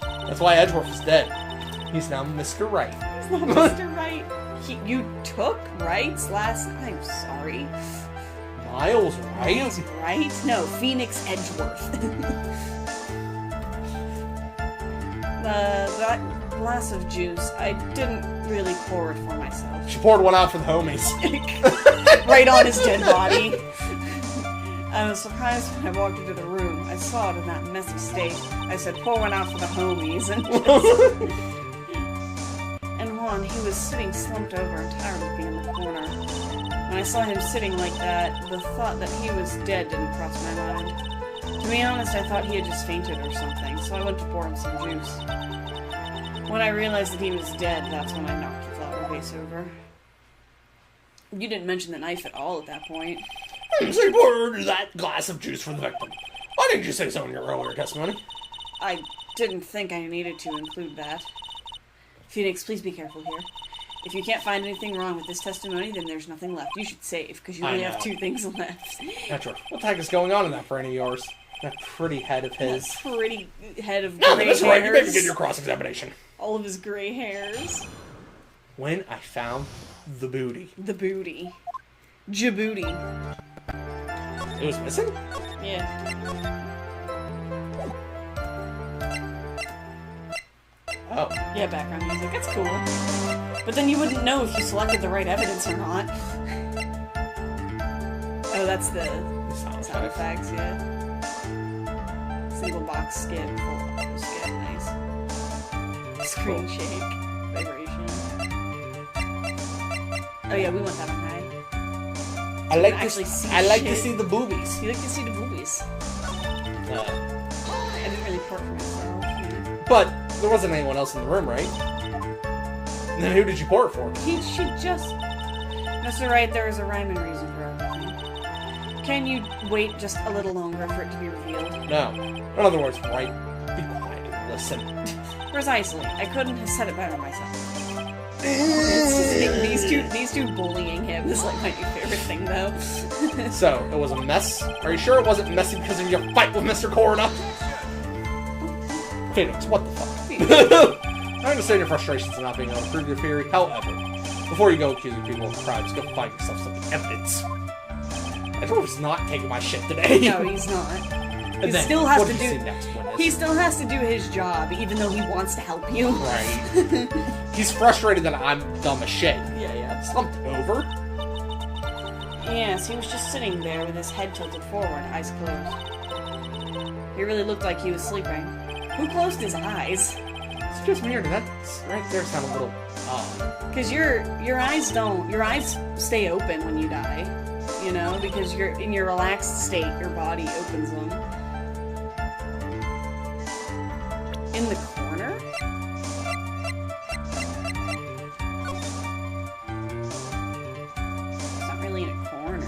That's why Edgeworth is dead. He's now Mr. Wright. He's not Mr. Wright. You took Wright's last... I'm sorry. Miles Wright? Miles Wright? No, Pheonix Edgeworth. That glass of juice, I didn't really pour it for myself. She poured one out for the homies. Right on his dead body. I was surprised when I walked into the room. I saw it in that messy state. I said, pour one out for the homies. And Juan, he was sitting slumped over and tired of being in the corner. When I saw him sitting like that, the thought that he was dead didn't cross my mind. To be honest, I thought he had just fainted or something, so I went to pour him some juice. When I realized that he was dead, that's when I knocked the flower vase over. You didn't mention the knife at all at that point. You say poured that glass of juice for the victim. Why didn't you say so in your earlier testimony? I didn't think I needed to include that. Pheonix, please be careful here. If you can't find anything wrong with this testimony, then there's nothing left. You should save, because you only have 2 things left. Petra, what the heck is going on in that brain of yours? That pretty head of his. That pretty head of No, gray that's hairs. right. You maybe get your cross-examination. All of his gray hairs. When I found the booty. The booty. Djibouti. It was missing? Yeah. Oh. Yeah, background music. That's cool. But then you wouldn't know if you selected the right evidence or not. Oh, that's the sound effects, yeah. Single box skip, full auto skip, nice. Screen shake, vibration. Oh yeah, we want that on high. I like to see the boobies. You like to see the boobies. I didn't really port for myself. Yeah. But there wasn't anyone else in the room, right? And then who did you pour it for? She just... Mr. Wright, there is a rhyme and reason for everything. Can you wait just a little longer for it to be revealed? No. In other words, Wright, be quiet and listen. Precisely. I couldn't have said it better myself. These two bullying him is like my new favorite thing, though. So, it was a mess? Are you sure it wasn't messy because of your fight with Mr. Corona? Phoenix, what the fuck? I understand your frustrations in not being able to prove your theory. However, before you go accusing people of crimes, go find yourself some evidence. Edward's not taking my shit today. No, he's not. He still has to do. He still has to do his job, even though he wants to help you. Right. He's frustrated that I'm dumb as shit. Yeah. Slumped over? Yes, he was just sitting there with his head tilted forward, eyes closed. He really looked like he was sleeping. Who closed his eyes? It's just weird. That right there sounded a little odd. Because your eyes stay open when you die. You know, because you're in your relaxed state, your body opens them. In the corner? It's not really in a corner.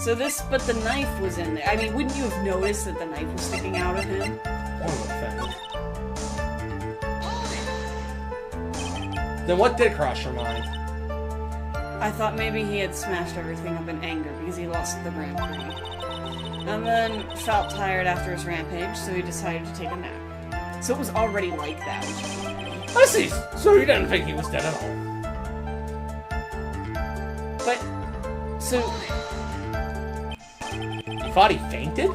So but the knife was in there. I mean, wouldn't you have noticed that the knife was sticking out of him? One would think. Then what did cross your mind? I thought maybe he had smashed everything up in anger because he lost the Grand Prix. And then felt tired after his rampage, so he decided to take a nap. So it was already like that. I see. So you didn't think he was dead at all. But, so... You thought he fainted?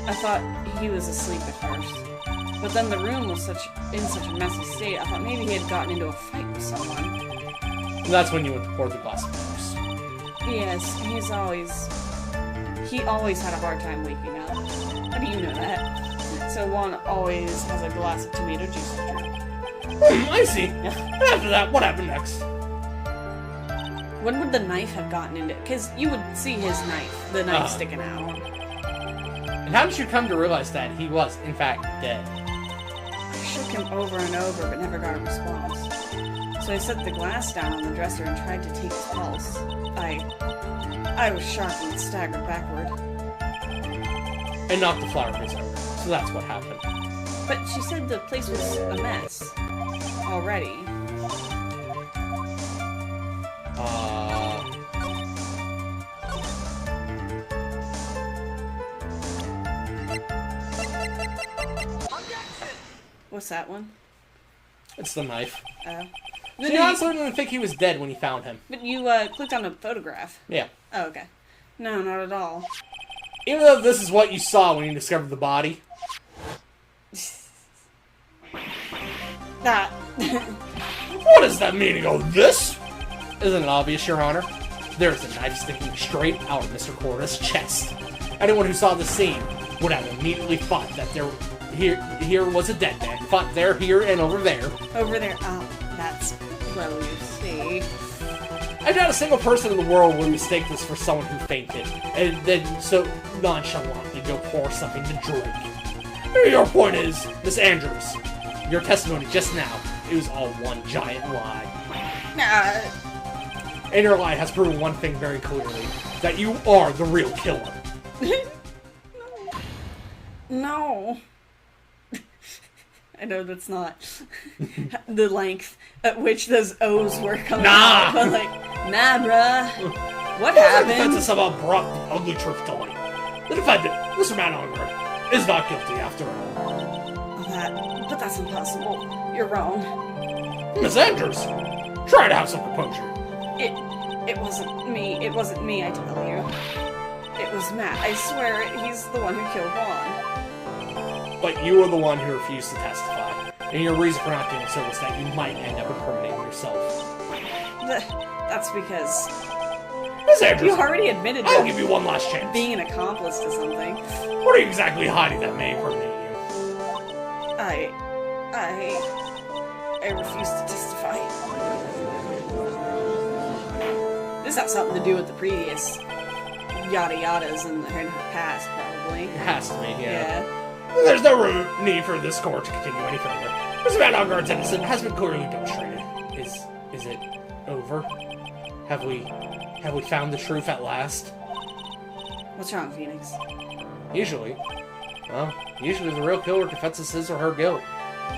I thought he was asleep at first. But then the room was in such a messy state, I thought maybe he had gotten into a fight with someone. And that's when you went to pour the glass of juice. Yes, he always had a hard time waking up. How do you know that? So one always has a glass of tomato juice to drink. I see. And after that, what happened next? When would the knife have gotten into it? Because you would see the knife sticking out. And how did you come to realize that he was, in fact, dead? I shook him over and over, but never got a response. So I set the glass down on the dresser and tried to take his pulse. I was shocked and staggered backward. And knocked the flower vase over. So that's what happened. But she said the place was a mess. Already. What's that one? It's the knife. Oh. So you honestly didn't think he was dead when you found him. But you clicked on a photograph. Yeah. Oh, okay. No, not at all. Even though this is what you saw when you discovered the body. That. What is that meaning of this? Isn't it obvious, Your Honor? There's a knife sticking straight out of Mr. Corda's chest. Anyone who saw the scene would have immediately thought that here was a dead man. Thought there, here, and over there. Over there. Oh, that's... Well, you see... I doubt a single person in the world would mistake this for someone who fainted, and then so nonchalantly go pour something to drink. Your point is, Miss Andrews, your testimony just now, it was all one giant lie. And your lie has proven one thing very clearly, that you are the real killer. No. I know that's not the length at which those O's were coming out, but like, nah, bruh. What happened? The defense somehow brought the ugly truth to light. The defendant, Mr. Manhunger, is not guilty after all. But that's impossible. You're wrong. Miss Andrews, try to have some composure. It wasn't me. It wasn't me, I tell you. It was Matt. I swear he's the one who killed Juan. But you were the one who refused to testify. And your reason for not doing so was that you might end up incriminating yourself. That's because... Miss Andrews, you already admitted I'll give you one last chance. Being an accomplice to something. What are you exactly hiding that may incriminate you? I refuse to testify. This has something to do with the previous yada yadas in her past, probably. It has to be, yeah. There's no need for this court to continue any further. Mr. Van Onguard's innocence has been clearly demonstrated. Is it over? Have we found the truth at last? What's wrong, Pheonix? Usually the real killer confesses his or her guilt.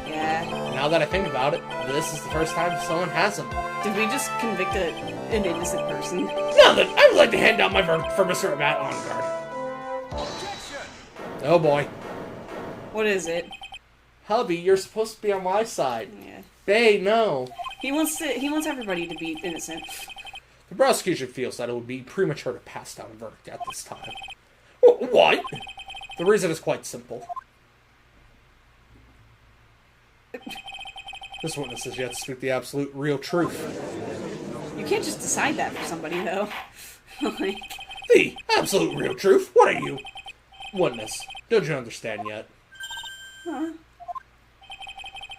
Yeah. Now that I think about it, this is the first time someone has him. Did we just convict an innocent person? Now then, I would like to hand down my verdict for Mr. Matt on guard. Oh boy. What is it? Hubby, you're supposed to be on my side. Yeah. Bae, no. He wants everybody to be innocent. The prosecution feels that it would be premature to pass down a verdict at this time. What? The reason is quite simple. This witness has yet to speak the absolute real truth. You can't just decide that for somebody, though. Like... The absolute real truth? What are you? Witness, don't you understand yet? Huh?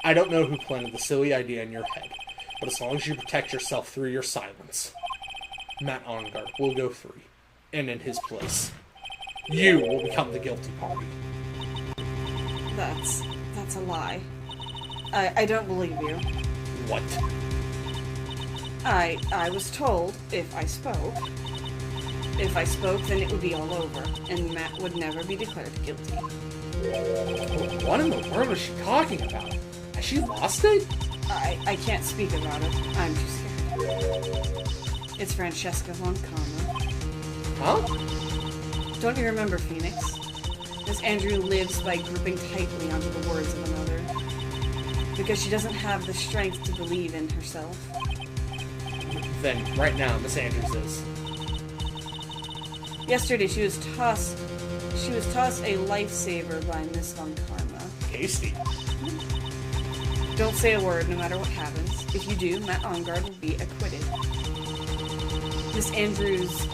I don't know who planted the silly idea in your head, but as long as you protect yourself through your silence, Matt Ongard will go free, and in his place, you will become the guilty party. That's a lie. I don't believe you. What? I was told if I spoke, then it would be all over, and Matt would never be declared guilty. What in the world is she talking about? Has she lost it? I can't speak about it. I'm too scared. It's Francesca von Karma. Huh? Don't you remember Pheonix? Miss Andrew lives by gripping tightly onto the words of another. Because she doesn't have the strength to believe in herself. Then, right now, Miss Andrews is. Yesterday she was tossed a lifesaver by Miss von Karma. Tasty. Don't say a word no matter what happens. If you do, Matt Ongard will be acquitted. Miss Andrews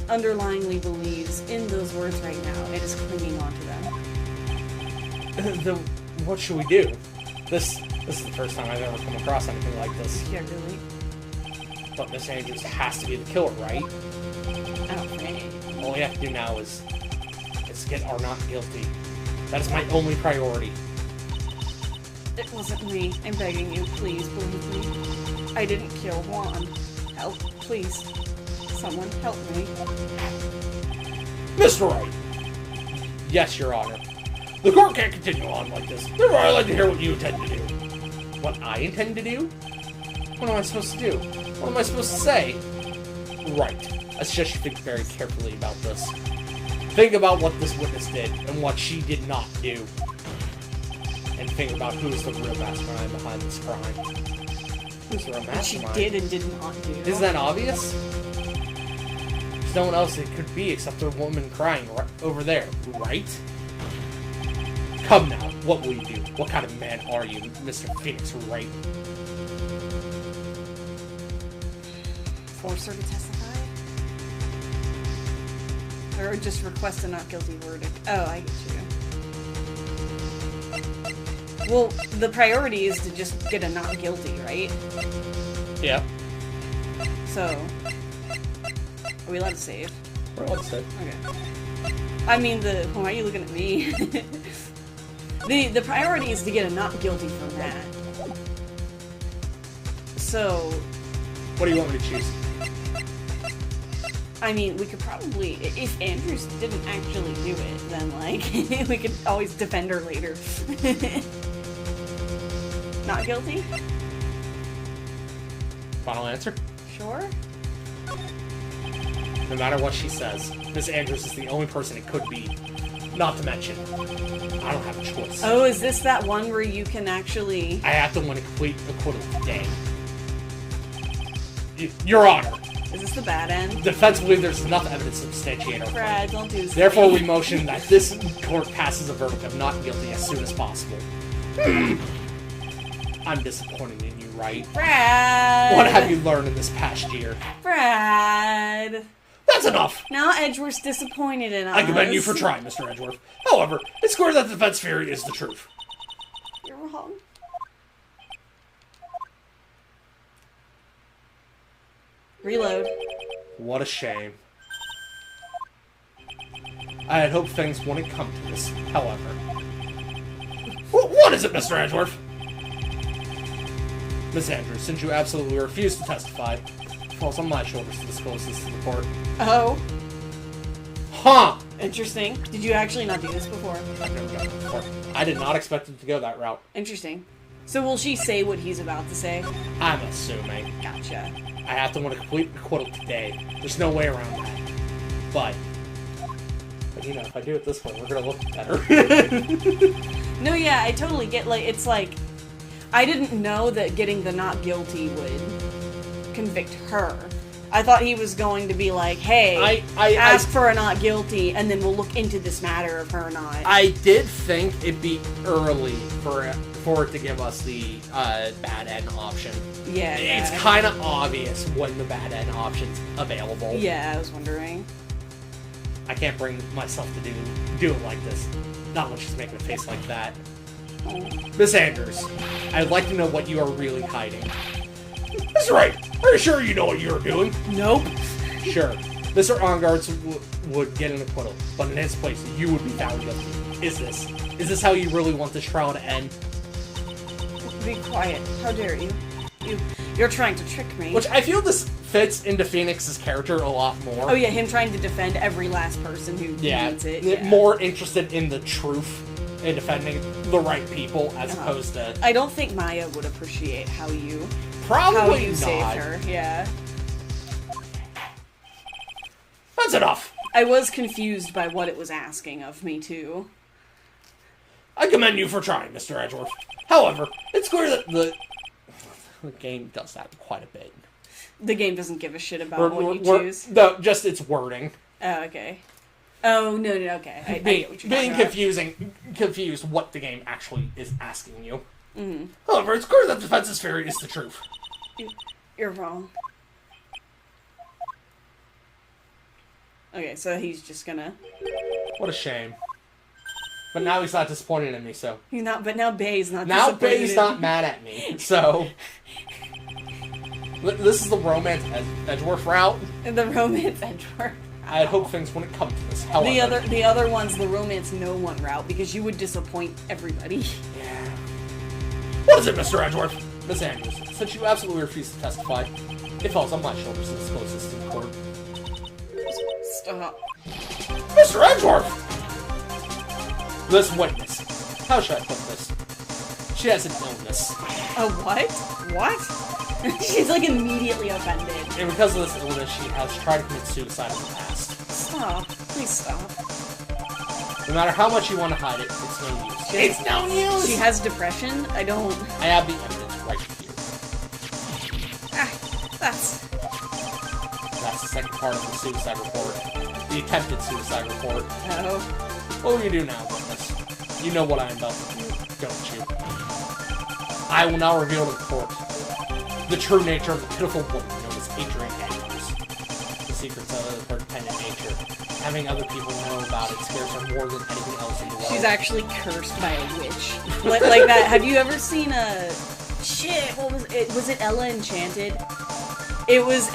underlyingly believes in those words right now and is clinging on to them. Then what should we do? This is the first time I've ever come across anything like this. Yeah, really? But Miss Andrews has to be the killer, right? I don't think. All we have to do now is get our not guilty. That is my only priority. It wasn't me. I'm begging you, please believe me. I didn't kill Juan. Help, please. Someone help me. Mr. Wright! Yes, Your Honor. The court can't continue on like this. Therefore, I'd like to hear what you intend to do. What I intend to do? What am I supposed to do? What am I supposed to say? Right. I suggest you think very carefully about this. Think about what this witness did and what she did not do. And think about who is the real mastermind behind this crime. Who's the real What she mastermind? did and did not do. Isn't that obvious? There's no one else it could be except the woman crying right over there, right? Come now, what will you do? What kind of man are you, Mr. Pheonix, right? Force her to testify? Or just request a not guilty verdict? Oh, I get you. Well, the priority is to just get a not guilty, right? Yeah. So, are we allowed to save? We're all set. Okay. I mean, why are you looking at me? The priority is to get a not guilty from that. So... What do you want me to choose? I mean, we could probably... If Andrews didn't actually do it, then, like, we could always defend her later. Not guilty? Final answer? Sure. No matter what she says, Miss Andrews is the only person it could be. Not to mention, I don't have a choice. Oh, is this that one where you can actually... I have to win a complete acquittal today. Your Honor. Is this the bad end? Defense believes there's enough evidence to substantiate our claim. Brad, don't do this. Therefore, we motion that this court passes a verdict of not guilty as soon as possible. I'm disappointed in you, Wright. Brad! What have you learned in this past year? Brad! That's enough! Now Edgeworth's disappointed in us. I commend you for trying, Mr. Edgeworth. However, it's clear that the defense theory is the truth. You're wrong. Reload. What a shame. I had hoped things wouldn't come to this, however. What is it, Mr. Edgeworth? Miss Andrews, since you absolutely refuse to testify, it falls on my shoulders to disclose this to the court. Oh. Huh! Interesting. Did you actually not do this before? I've never done it before. I did not expect him to go that route. Interesting. So will she say what he's about to say? I'm assuming. Gotcha. I have to want to complete acquittal today. There's no way around that. But you know, if I do it this way, we're gonna look better. No, yeah, I totally get, like, it's like, I didn't know that getting the not guilty would convict her. I thought he was going to be like, hey, ask for a not guilty, and then we'll look into this matter of her not. I did think it'd be early for it to give us the bad end option. Yeah. It's kind of obvious when the bad end option's available. Yeah, I was wondering. I can't bring myself to do it like this. Not when she's making a face like that. Miss Andrews, I'd like to know what you are really hiding. That's right. Are you sure you know what you're doing? Nope. Sure. Mr. Ongards would get an acquittal, but in his place, you would be found guilty. Is this how you really want this trial to end? Be quiet. How dare you? You're trying to trick me. Which I feel this fits into Pheonix's character a lot more. Oh yeah, him trying to defend every last person who needs it. Yeah. More interested in the truth and defending the right people as opposed to... I don't think Maya would appreciate how you Probably saved not. her. Yeah. That's enough. I was confused by what it was asking of me too. I commend you for trying, Mr. Edgeworth. However, it's clear that the game does that quite a bit. The game doesn't give a shit about what you choose? No, just its wording. Oh, okay. Oh, no, okay. I get what you're being confused what the game actually is asking you. Mm-hmm. However, it's clear that defense's theory is the truth. You're wrong. Okay, so he's just gonna... What a shame. But now he's not disappointed in me, so... He's not, but now Bay's not Now disappointed Bay's in not mad at me, so... This is the romance Edgeworth route. The romance Edgeworth. I had hoped things wouldn't come to this. However, the other one's the romance no one route, because you would disappoint everybody. Yeah. What is it, Mr. Edgeworth? Miss Andrews, since you absolutely refuse to testify, it falls on my shoulders to disclose this to the court. Stop. Mr. Edgeworth! This witness. How should I put this? She has an illness. A what? What? She's like immediately offended. And because of this illness, she has tried to commit suicide in the past. Stop. Please stop. No matter how much you want to hide it, it's no use. It's no use! She has depression? I have the evidence right here. That's the second part of the suicide report. The attempted suicide report. Oh. What will you do now, witness? You know what I am about to do, don't you? I will now reveal to the court the true nature of the pitiful woman known as Adrian Andrews. The secrets of her dependent nature. Having other people know about it scares her more than anything else in the world. She's actually cursed by a witch. like that. Have you ever seen a... Shit, what was it? Was it Ella Enchanted? It was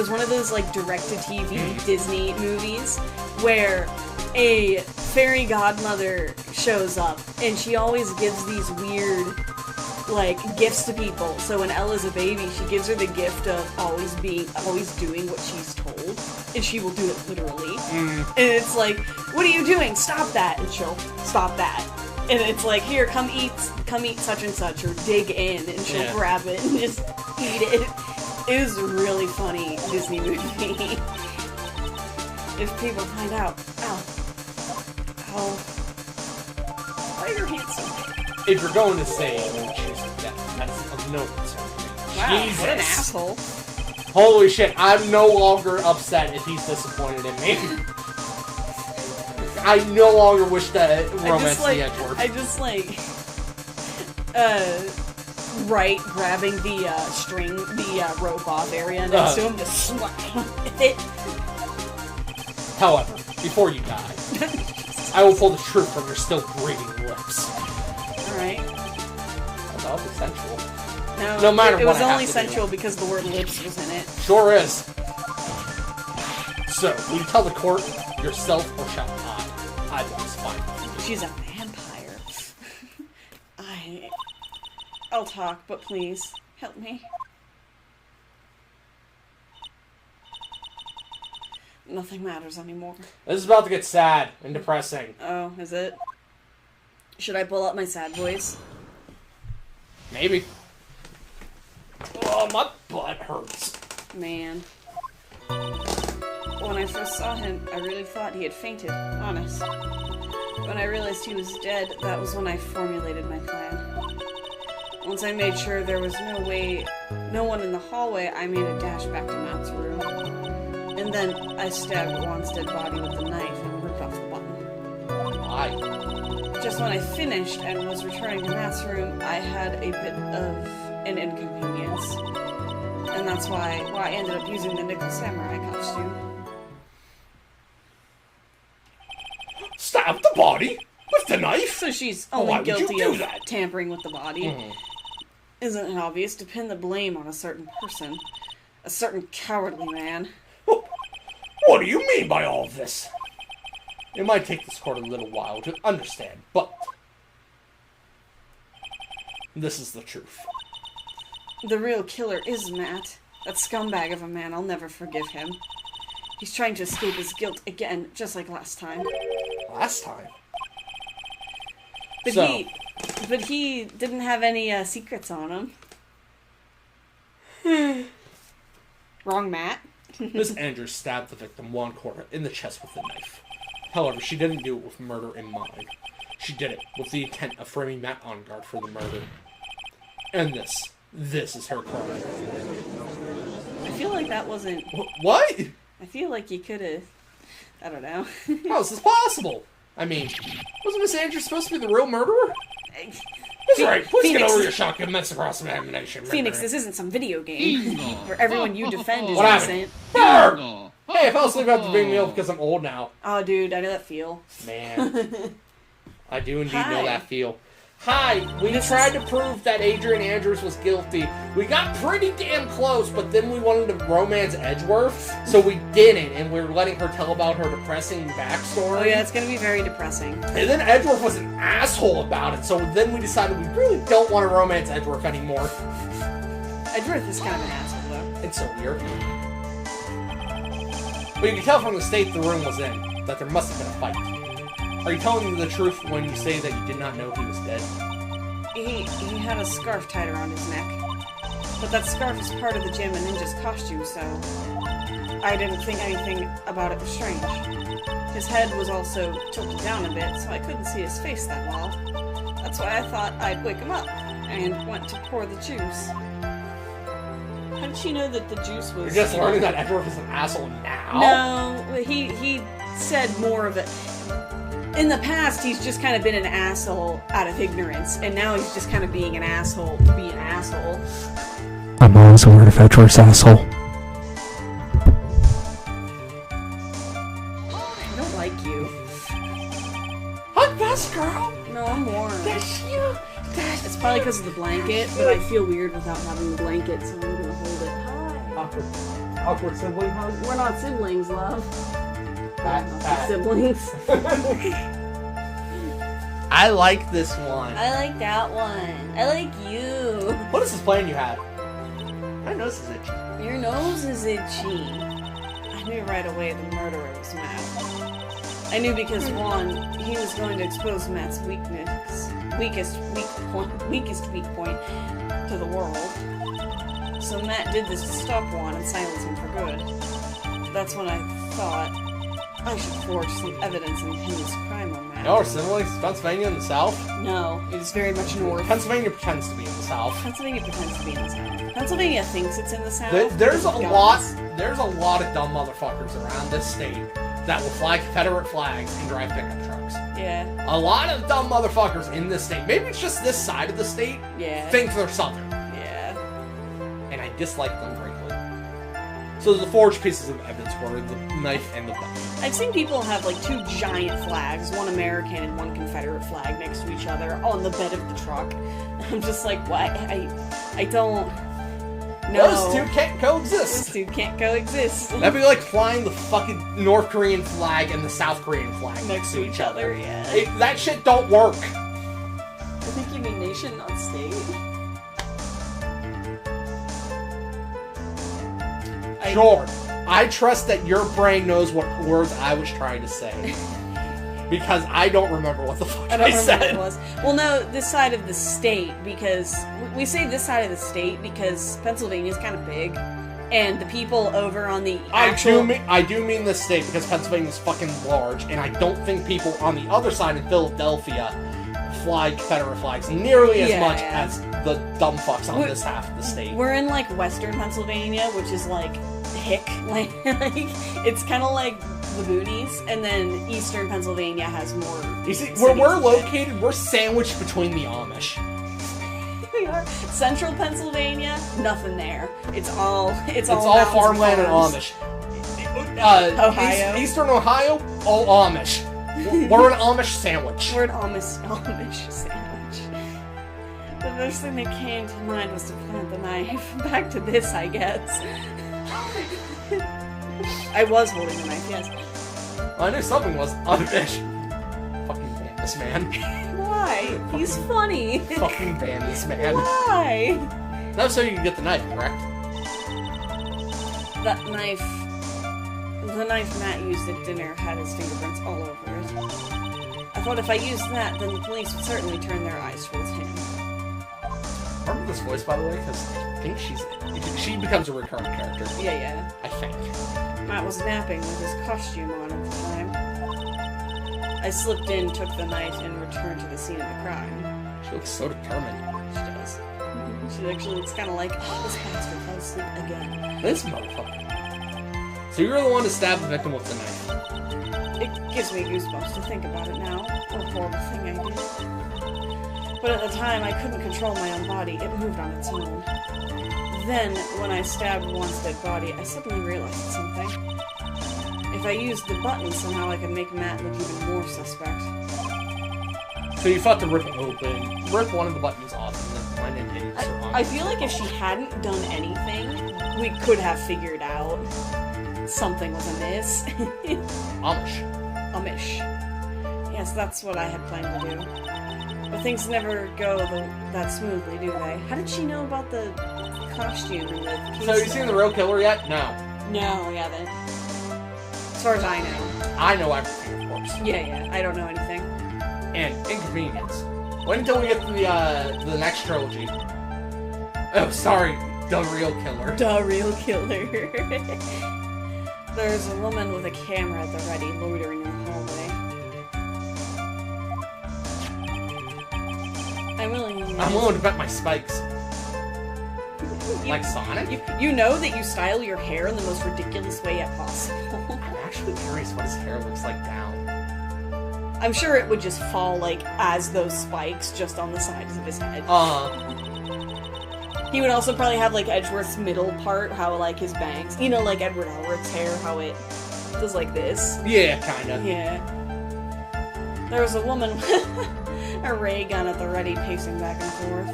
one of those like direct-to-TV Disney movies where a fairy godmother shows up and she always gives these weird like gifts to people. So when Ella's a baby, she gives her the gift of always doing what she's told, and she will do it literally. And it's like, what are you doing? Stop that! And she'll stop that. And it's like, here, come eat such and such, or dig in, and she'll grab it and just eat it. It was a really funny Disney movie. If people find out, why are your hands so big? If you're going to say that's of no concern. Wow, Jesus. what an asshole. Holy shit, I'm no longer upset if he's disappointed in me. I no longer wish to romance the Edgeworth. I just Wright grabbing the rope off area next to him, just slap with it. However, before you die, I will pull the truth from your still breathing lips. Alright. That's awfully sensual. No matter it what was I have only to sensual do. because the word lips was in it. Sure is. So, will you tell the court yourself, or shall I? Either is fine. She's a vampire. I'll talk, but please, help me. Nothing matters anymore. This is about to get sad and depressing. Oh, is it? Should I pull out my sad voice? Maybe. Oh, my butt hurts. Man. When I first saw him, I really thought he had fainted. Honest. When I realized he was dead, that was when I formulated my plan. Once I made sure there was no one in the hallway, I made a dash back to Matt's room. And then I stabbed Juan's dead body with the knife and ripped off the button. Why? Just when I finished and was returning to Matt's room, I had a bit of an inconvenience. And that's why I ended up using the nickel samurai costume. Stabbed the body with the knife? So she's Why only would you guilty do of that? tampering with the body. Isn't it obvious to pin the blame on a certain person? A certain cowardly man. What do you mean by all of this? It might take this court a little while to understand, but this is the truth. The real killer is Matt. That scumbag of a man, I'll never forgive him. He's trying to escape his guilt again, just like last time. Last time? But he didn't have any secrets on him. Wrong, Matt. Miss Andrews stabbed the victim Juan Cora in the chest with a knife. However, she didn't do it with murder in mind. She did it with the intent of framing Matt on guard for the murder. And this is her crime. I feel like that wasn't... What? I feel like you could've... I don't know. How is this possible? I mean, wasn't Miss Andrews supposed to be the real murderer? That's right. Please get over your shock and mess across examination. Pheonix, this isn't some video game where everyone you defend is What happened? innocent. Burn! Hey, I fell asleep after being meal because I'm old now. Oh, dude, I know that feel. Man. I do indeed Hi. know that feel. Hi, we tried to prove that Adrian Andrews was guilty. We got pretty damn close, but then we wanted to romance Edgeworth, so we didn't, and we were letting her tell about her depressing backstory. Oh yeah, it's gonna be very depressing. And then Edgeworth was an asshole about it, so then we decided we really don't want to romance Edgeworth anymore. Edgeworth is kind of an asshole, though. It's so weird. But you can tell from the state the room was in that there must have been a fight. Are you telling me the truth when you say that you did not know he was dead? He had a scarf tied around his neck. But that scarf is part of the Gem and Ninja's costume, so I didn't think anything about it was strange. His head was also tilted down a bit, so I couldn't see his face that well. That's why I thought I'd wake him up, and went to pour the juice. How did she know that the juice was... You're just learning that Edgeworth is an asshole now? No, he said more of it. In the past, he's just kind of been an asshole out of ignorance, and now he's just kind of being an asshole to be an asshole. I'm always aware of Edgeworth's asshole. I don't like you. I'm best girl! No, I'm warm. That's you! It's probably because of the blanket, but I feel weird without having the blanket, so I'm gonna hold it. Hi. Awkward sibling hug? We're not siblings, love. Pat. Siblings. I like this one. I like that one. I like you. What is this plan you had? My nose is itchy. Your nose is itchy. I knew right away the murderer was Matt. I knew because, one, he was going to expose Matt's weakest weak point to the world. So Matt did this to stop Juan and silence him for good. That's when I thought I should forge some evidence and pin this crime on Matt. No, our siblings? Pennsylvania in the South? No, it is very much north. Pennsylvania pretends to be in the South. Pennsylvania pretends to be in the South. Pennsylvania thinks it's in the South. There's a Guns. lot of dumb motherfuckers around this state that will fly Confederate flags and drive pickup trucks. Yeah. A lot of dumb motherfuckers in this state, maybe it's just this side of the state, Yeah. think they're Southern. Yeah. And I dislike them greatly. So the forged pieces of evidence were the knife and the button. I've seen people have like two giant flags, one American and one Confederate flag next to each other on the bed of the truck. I'm just like, what? I don't... No. Those two can't coexist. Those two can't coexist. That'd be like flying the fucking North Korean flag and the South Korean flag Next to each other, yeah. That shit don't work. I think you mean nation, not state. Sure. I trust that your brain knows what words I was trying to say. Because I don't remember what the fuck I said. What it was. Well, no, this side of the state, because... We say this side of the state because Pennsylvania's kind of big. And the people over on the actual... I do mean the state, because Pennsylvania's fucking large, and I don't think people on the other side in Philadelphia fly Confederate flags nearly as much as the dumb fucks on this half of the state. We're in, like, western Pennsylvania, which is, like, hick. Like, it's kind of like the boonies, and then eastern Pennsylvania has more... You see, where we're located, we're sandwiched between the Amish. We are. Central Pennsylvania, nothing there. It's all farmland and Amish. Ohio. Eastern Ohio, all Amish. We're an Amish sandwich. We're an Amish sandwich. The first thing that came to mind was to plant the knife. Back to this, I guess. I was holding the knife, yes. Well, I knew something was Amish. Fucking ban this man. Why? He's funny. Fucking ban this man. Why? That was so you could get the knife, correct? That knife... The knife Matt used at dinner had his fingerprints all over it. I thought if I used that, then the police would certainly turn their eyes towards him. Remember this voice, by the way? Because I think she becomes a recurring character. Yeah. I think. Matt was napping with his costume on at the time. I slipped in, took the knife, and returned to the scene of the crime. She looks so determined. She does. She actually looks kind of like, oh, this bastard fell asleep again. This motherfucker. So you're the one to stab the victim with the knife. It gives me goosebumps to think about it now. What a horrible thing I did. But at the time, I couldn't control my own body. It moved on its own. Then, when I stabbed Juan's dead body, I suddenly realized something. If I used the button, somehow I could make Matt look even more suspect. So you fought to rip it open, rip one of the buttons off, and then went and didn't survive. I feel like if she hadn't done anything, we could have figured out something was amiss. Amish. Yes, that's what I had planned to do. But things never go that smoothly, do they? How did she know about the costume and the case? So you seen the real killer yet? No. No, we haven't. As far as I know. I know everything, of course. Yeah, I don't know anything. And Inconvenience. Wait until we get to the next trilogy. Oh, sorry. The real killer. The real killer. There's a woman with a camera at the ready, loitering in the hallway. I'm willing to bet my spikes. Like Sonic? You know that you style your hair in the most ridiculous way yet possible. I'm actually curious what his hair looks like down. I'm sure it would just fall, like, as those spikes, just on the sides of his head. He would also probably have, like, Edgeworth's middle part, how, like, his bangs. You know, like Edward Elric's hair, how it does like this. Yeah, kinda. Yeah. There was a woman with a ray gun at the ready, pacing back and forth.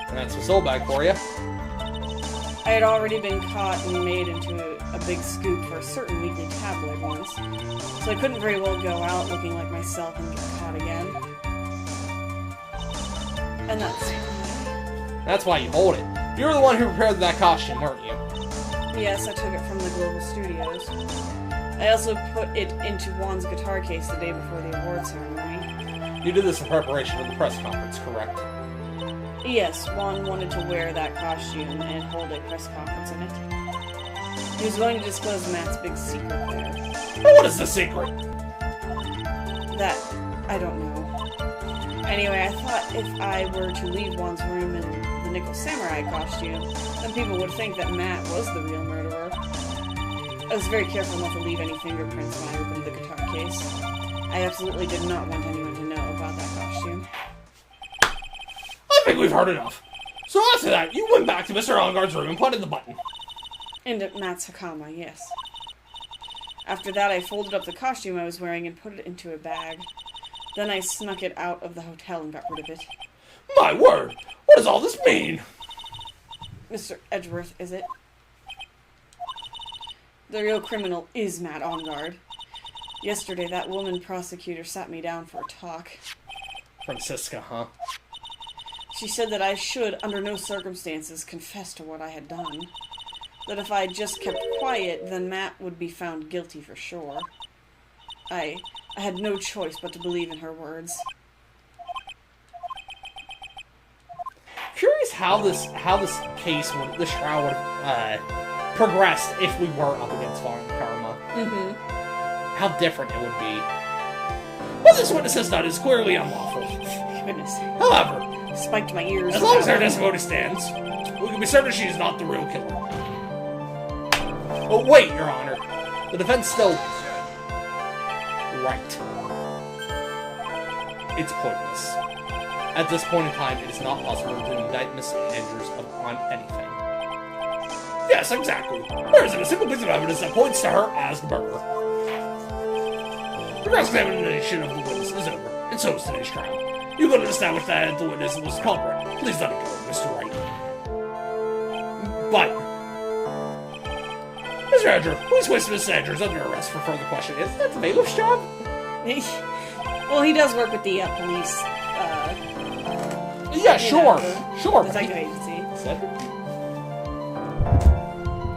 And that's a soul bag for you. I had already been caught and made into a big scoop for a certain weekly tabloid once, so I couldn't very well go out looking like myself and get caught again. And that's why you hold it. You were the one who prepared that costume, weren't you? Yes, I took it from the Global Studios. I also put it into Juan's guitar case the day before the award ceremony. You did this in preparation for the press conference, correct? Yes, Juan wanted to wear that costume and hold a press conference in it. He was going to disclose Matt's big secret there. But what is the secret? That, I don't know. Anyway, I thought if I were to leave Juan's room in the Nickel Samurai costume, then people would think that Matt was the real murderer. I was very careful not to leave any fingerprints when I opened the guitar case. I absolutely did not want anyone to know about that costume. I think we've heard enough. So after that, you went back to Mr. Onguard's room and planted the button. Into Matt's Hakama, yes. After that, I folded up the costume I was wearing and put it into a bag. Then I snuck it out of the hotel and got rid of it. My word! What does all this mean? Mr. Edgeworth, is it? The real criminal is Matt Onguard. Yesterday, that woman prosecutor sat me down for a talk. Francisca, huh? She said that I should, under no circumstances, confess to what I had done. that if I just kept quiet, then Matt would be found guilty for sure. I had no choice but to believe in her words. Curious how this case would, this trial would have progressed if we were up against Karma. Mm-hmm. How different it would be. What this witness has done is clearly unlawful. Goodness. However, Spiked my ears. as long as her testimony stands, we can be certain she is not the real killer. Oh, wait, Your Honor. The defense still... Right. It's pointless. At this point in time, it is not possible to indict Miss Andrews on anything. Yes, exactly. There isn't a single piece of evidence that points to her as the murderer. The cross-examination of the witness is over, and so is today's trial. You could establish that the witness was the culprit. Please let it go, Mr. Wright. But... Mr. Andrew, please place Miss Andrews under arrest for further questioning. Isn't that the bailiff's job? Well, he does work with the police. Yeah, sure. Sure. Detective agency.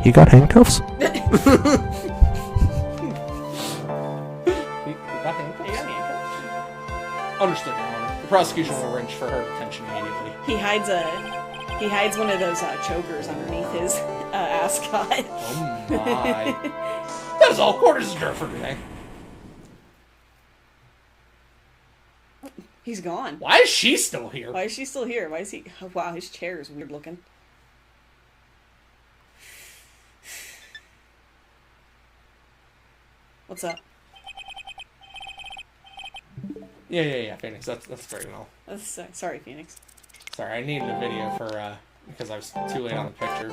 You got handcuffs? You got handcuffs? Understood, Your Honor. The prosecution will arrange for her detention immediately. He hides one of those chokers underneath his ascot. Oh my. That is all. Court is adjourned for today. He's gone. Why is she still here? Why is she still here? Why is he... Oh, wow, his chair is weird looking. What's up? Yeah, Phoenix. That's very well. Sorry, Pheonix. Sorry, I needed a video for, because I was too late on the picture.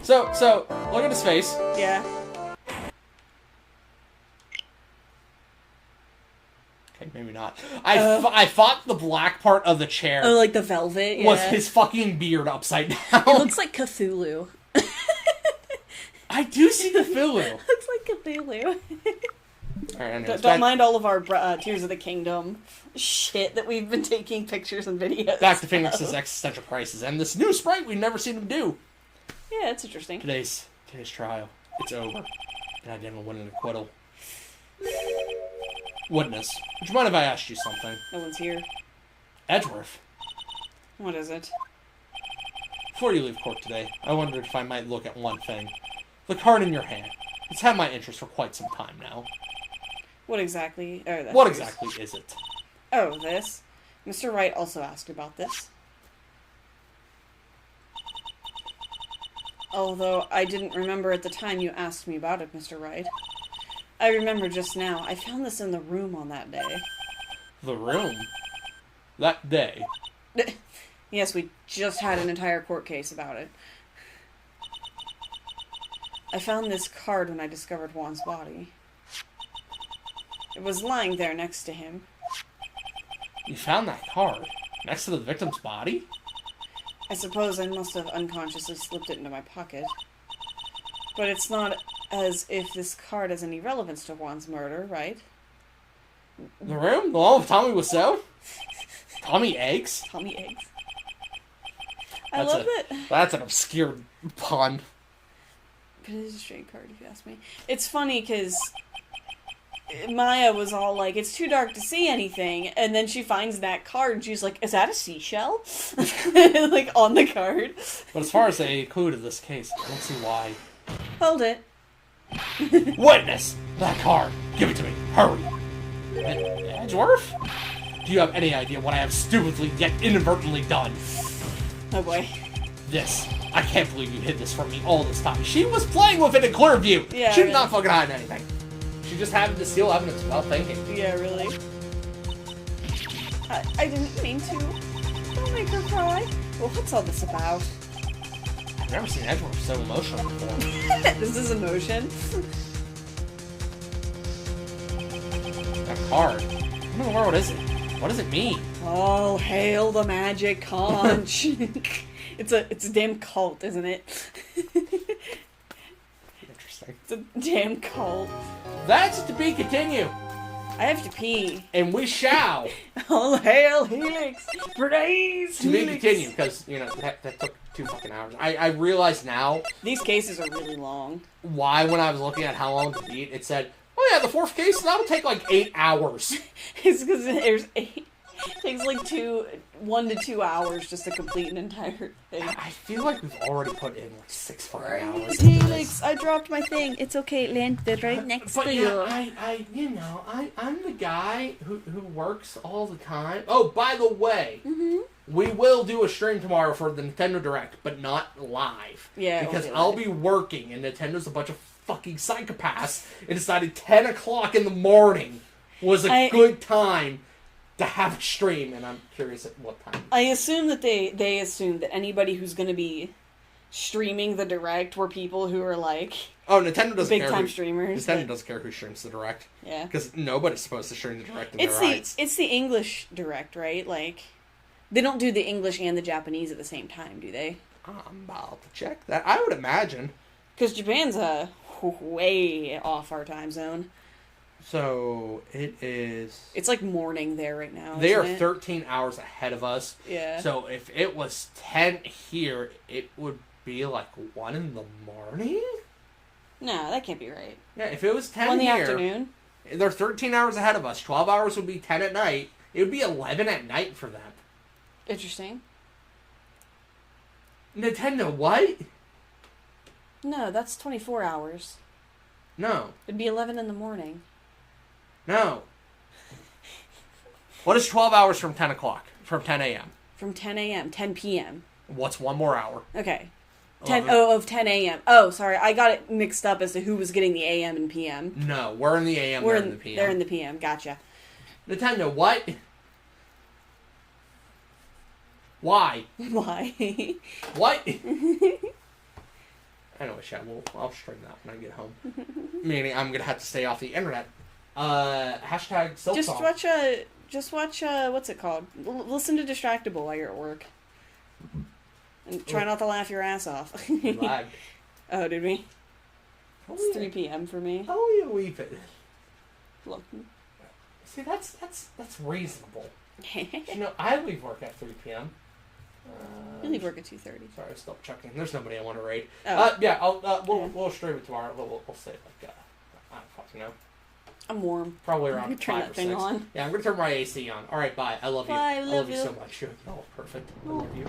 So, look at his face. Yeah. Okay, maybe not. I thought the black part of the chair Oh, like the velvet? Yeah. was his fucking beard upside down. It looks like Cthulhu. I do see the Cthulhu. Looks like Cthulhu. Alright, anyways, Don't mind all of our Tears of the Kingdom shit that we've been taking pictures and videos. back to Phoenix's existential crisis and this new sprite we've never seen him do. Yeah, it's interesting. Today's trial. It's over. And I didn't win an acquittal. Witness, would you mind if I asked you something? No one's here. Edgeworth, What is it? before you leave court today, I wondered if I might look at one thing. The card in your hand. It's had my interest for quite some time now. What exactly? What exactly is it? Oh, this. Mr. Wright also asked about this. Although I didn't remember at the time you asked me about it, Mr. Wright. I remember just now. I found this in the room on that day. The room? That day? Yes, we just had an entire court case about it. I found this card when I discovered Juan's body. It was lying there next to him. You found that card? Next to the victim's body? I suppose I must have unconsciously slipped it into my pocket. But it's not as if this card has any relevance to Juan's murder, right? The room? The one with Tommy Wiseau? Tommy Eggs? Tommy Eggs. I love it. That's an obscure pun. But it is a straight card, if you ask me. It's funny, because Maya was all like, it's too dark to see anything, and then she finds that card, and she's like, is that a seashell? Like, on the card. But as far as a clue to this case, I don't see why. Hold it. Witness! That card! Give it to me! Hurry! Edgeworth? Do you have any idea what I have stupidly yet inadvertently done? Oh boy. This. I can't believe you hid this from me all this time. She was playing with it in clear view. Yeah, she did really. not fucking hide anything. She just happened to steal evidence without thinking. Yeah, really. I didn't mean to. Don't make her cry. Well, what's all this about? I've never seen Edgeworth so emotional before. This is emotion. That card. I don't know what is it. What does it mean? All hail the magic conch. It's a damn cult, isn't it? Interesting. It's a damn cult. That's to be continued. I have to pee. And we shall. All hail Helix. Praise To be Helix. continued, because, you know, that took 2 fucking hours. I realize now These cases are really long. why when I was looking at how long to beat, it said, oh yeah, the 4th case, that'll take like 8 hours. It's because there's 8. It takes like 1 to 2 hours just to complete an entire thing. I feel like we've already put in like 6 fucking hours. Pheonix, I dropped my thing. It's okay, Lynn. They're right next But to yeah, you. I'm the guy who works all the time. Oh, by the way, we will do a stream tomorrow for the Nintendo Direct, but not live. Yeah, it won't because be I'll live. be working, and Nintendo's a bunch of fucking psychopaths, and decided 10 o'clock in the morning was a good time to have a stream, and I'm curious at what time. I assume that they assume that anybody who's going to be streaming the Direct were people who are like Oh, Nintendo doesn't care. big time streamers. Nintendo doesn't care who streams the Direct. Yeah. Because nobody's supposed to stream the Direct in It's their rights. it's the English Direct, right? Like, they don't do the English and the Japanese at the same time, do they? I'm about to check that. I would imagine. Because Japan's way off our time zone. So, it is... It's like morning there right now. They are isn't it? 13 hours ahead of us. Yeah. So, if it was 10 here, it would be like 1 in the morning? No, that can't be right. Yeah, if it was 10 1 in the here... afternoon. They're 13 hours ahead of us. 12 hours would be 10 at night. It would be 11 at night for them. Interesting. Nintendo, what? No, that's 24 hours. No. It'd be 11 in the morning. No. What is 12 hours from 10 o'clock? From 10 a.m.? From 10 a.m., 10 p.m. What's one more hour? Okay. 11. Of 10 a.m. Oh, sorry, I got it mixed up as to who was getting the a.m. and p.m. No, we're in the a.m., they're in the p.m. They're in the p.m., gotcha. Nintendo, what? Why? Why? What? Anyway, chat, I'll stream that when I get home. Meaning I'm going to have to stay off the internet. Hashtag Silksong. Just watch, what's it called? Listen to Distractable while you're at work. And try not to laugh your ass off. Lag. Oh, did we? How It's 3 p.m. for me. How will you leave it? Look. See, that's reasonable. You know, I leave work at 3 p.m. You leave work at 2:30. Sorry, I stopped checking. There's nobody I want to raid. Oh. Yeah, we'll stream it tomorrow. We'll say like I don't fucking know. I'm warm. Probably around Turn 5 that or thing 6. on. Yeah, I'm gonna turn my AC on. All right, bye. I love you. Bye, I love love you you. so much. You're perfect. I love you.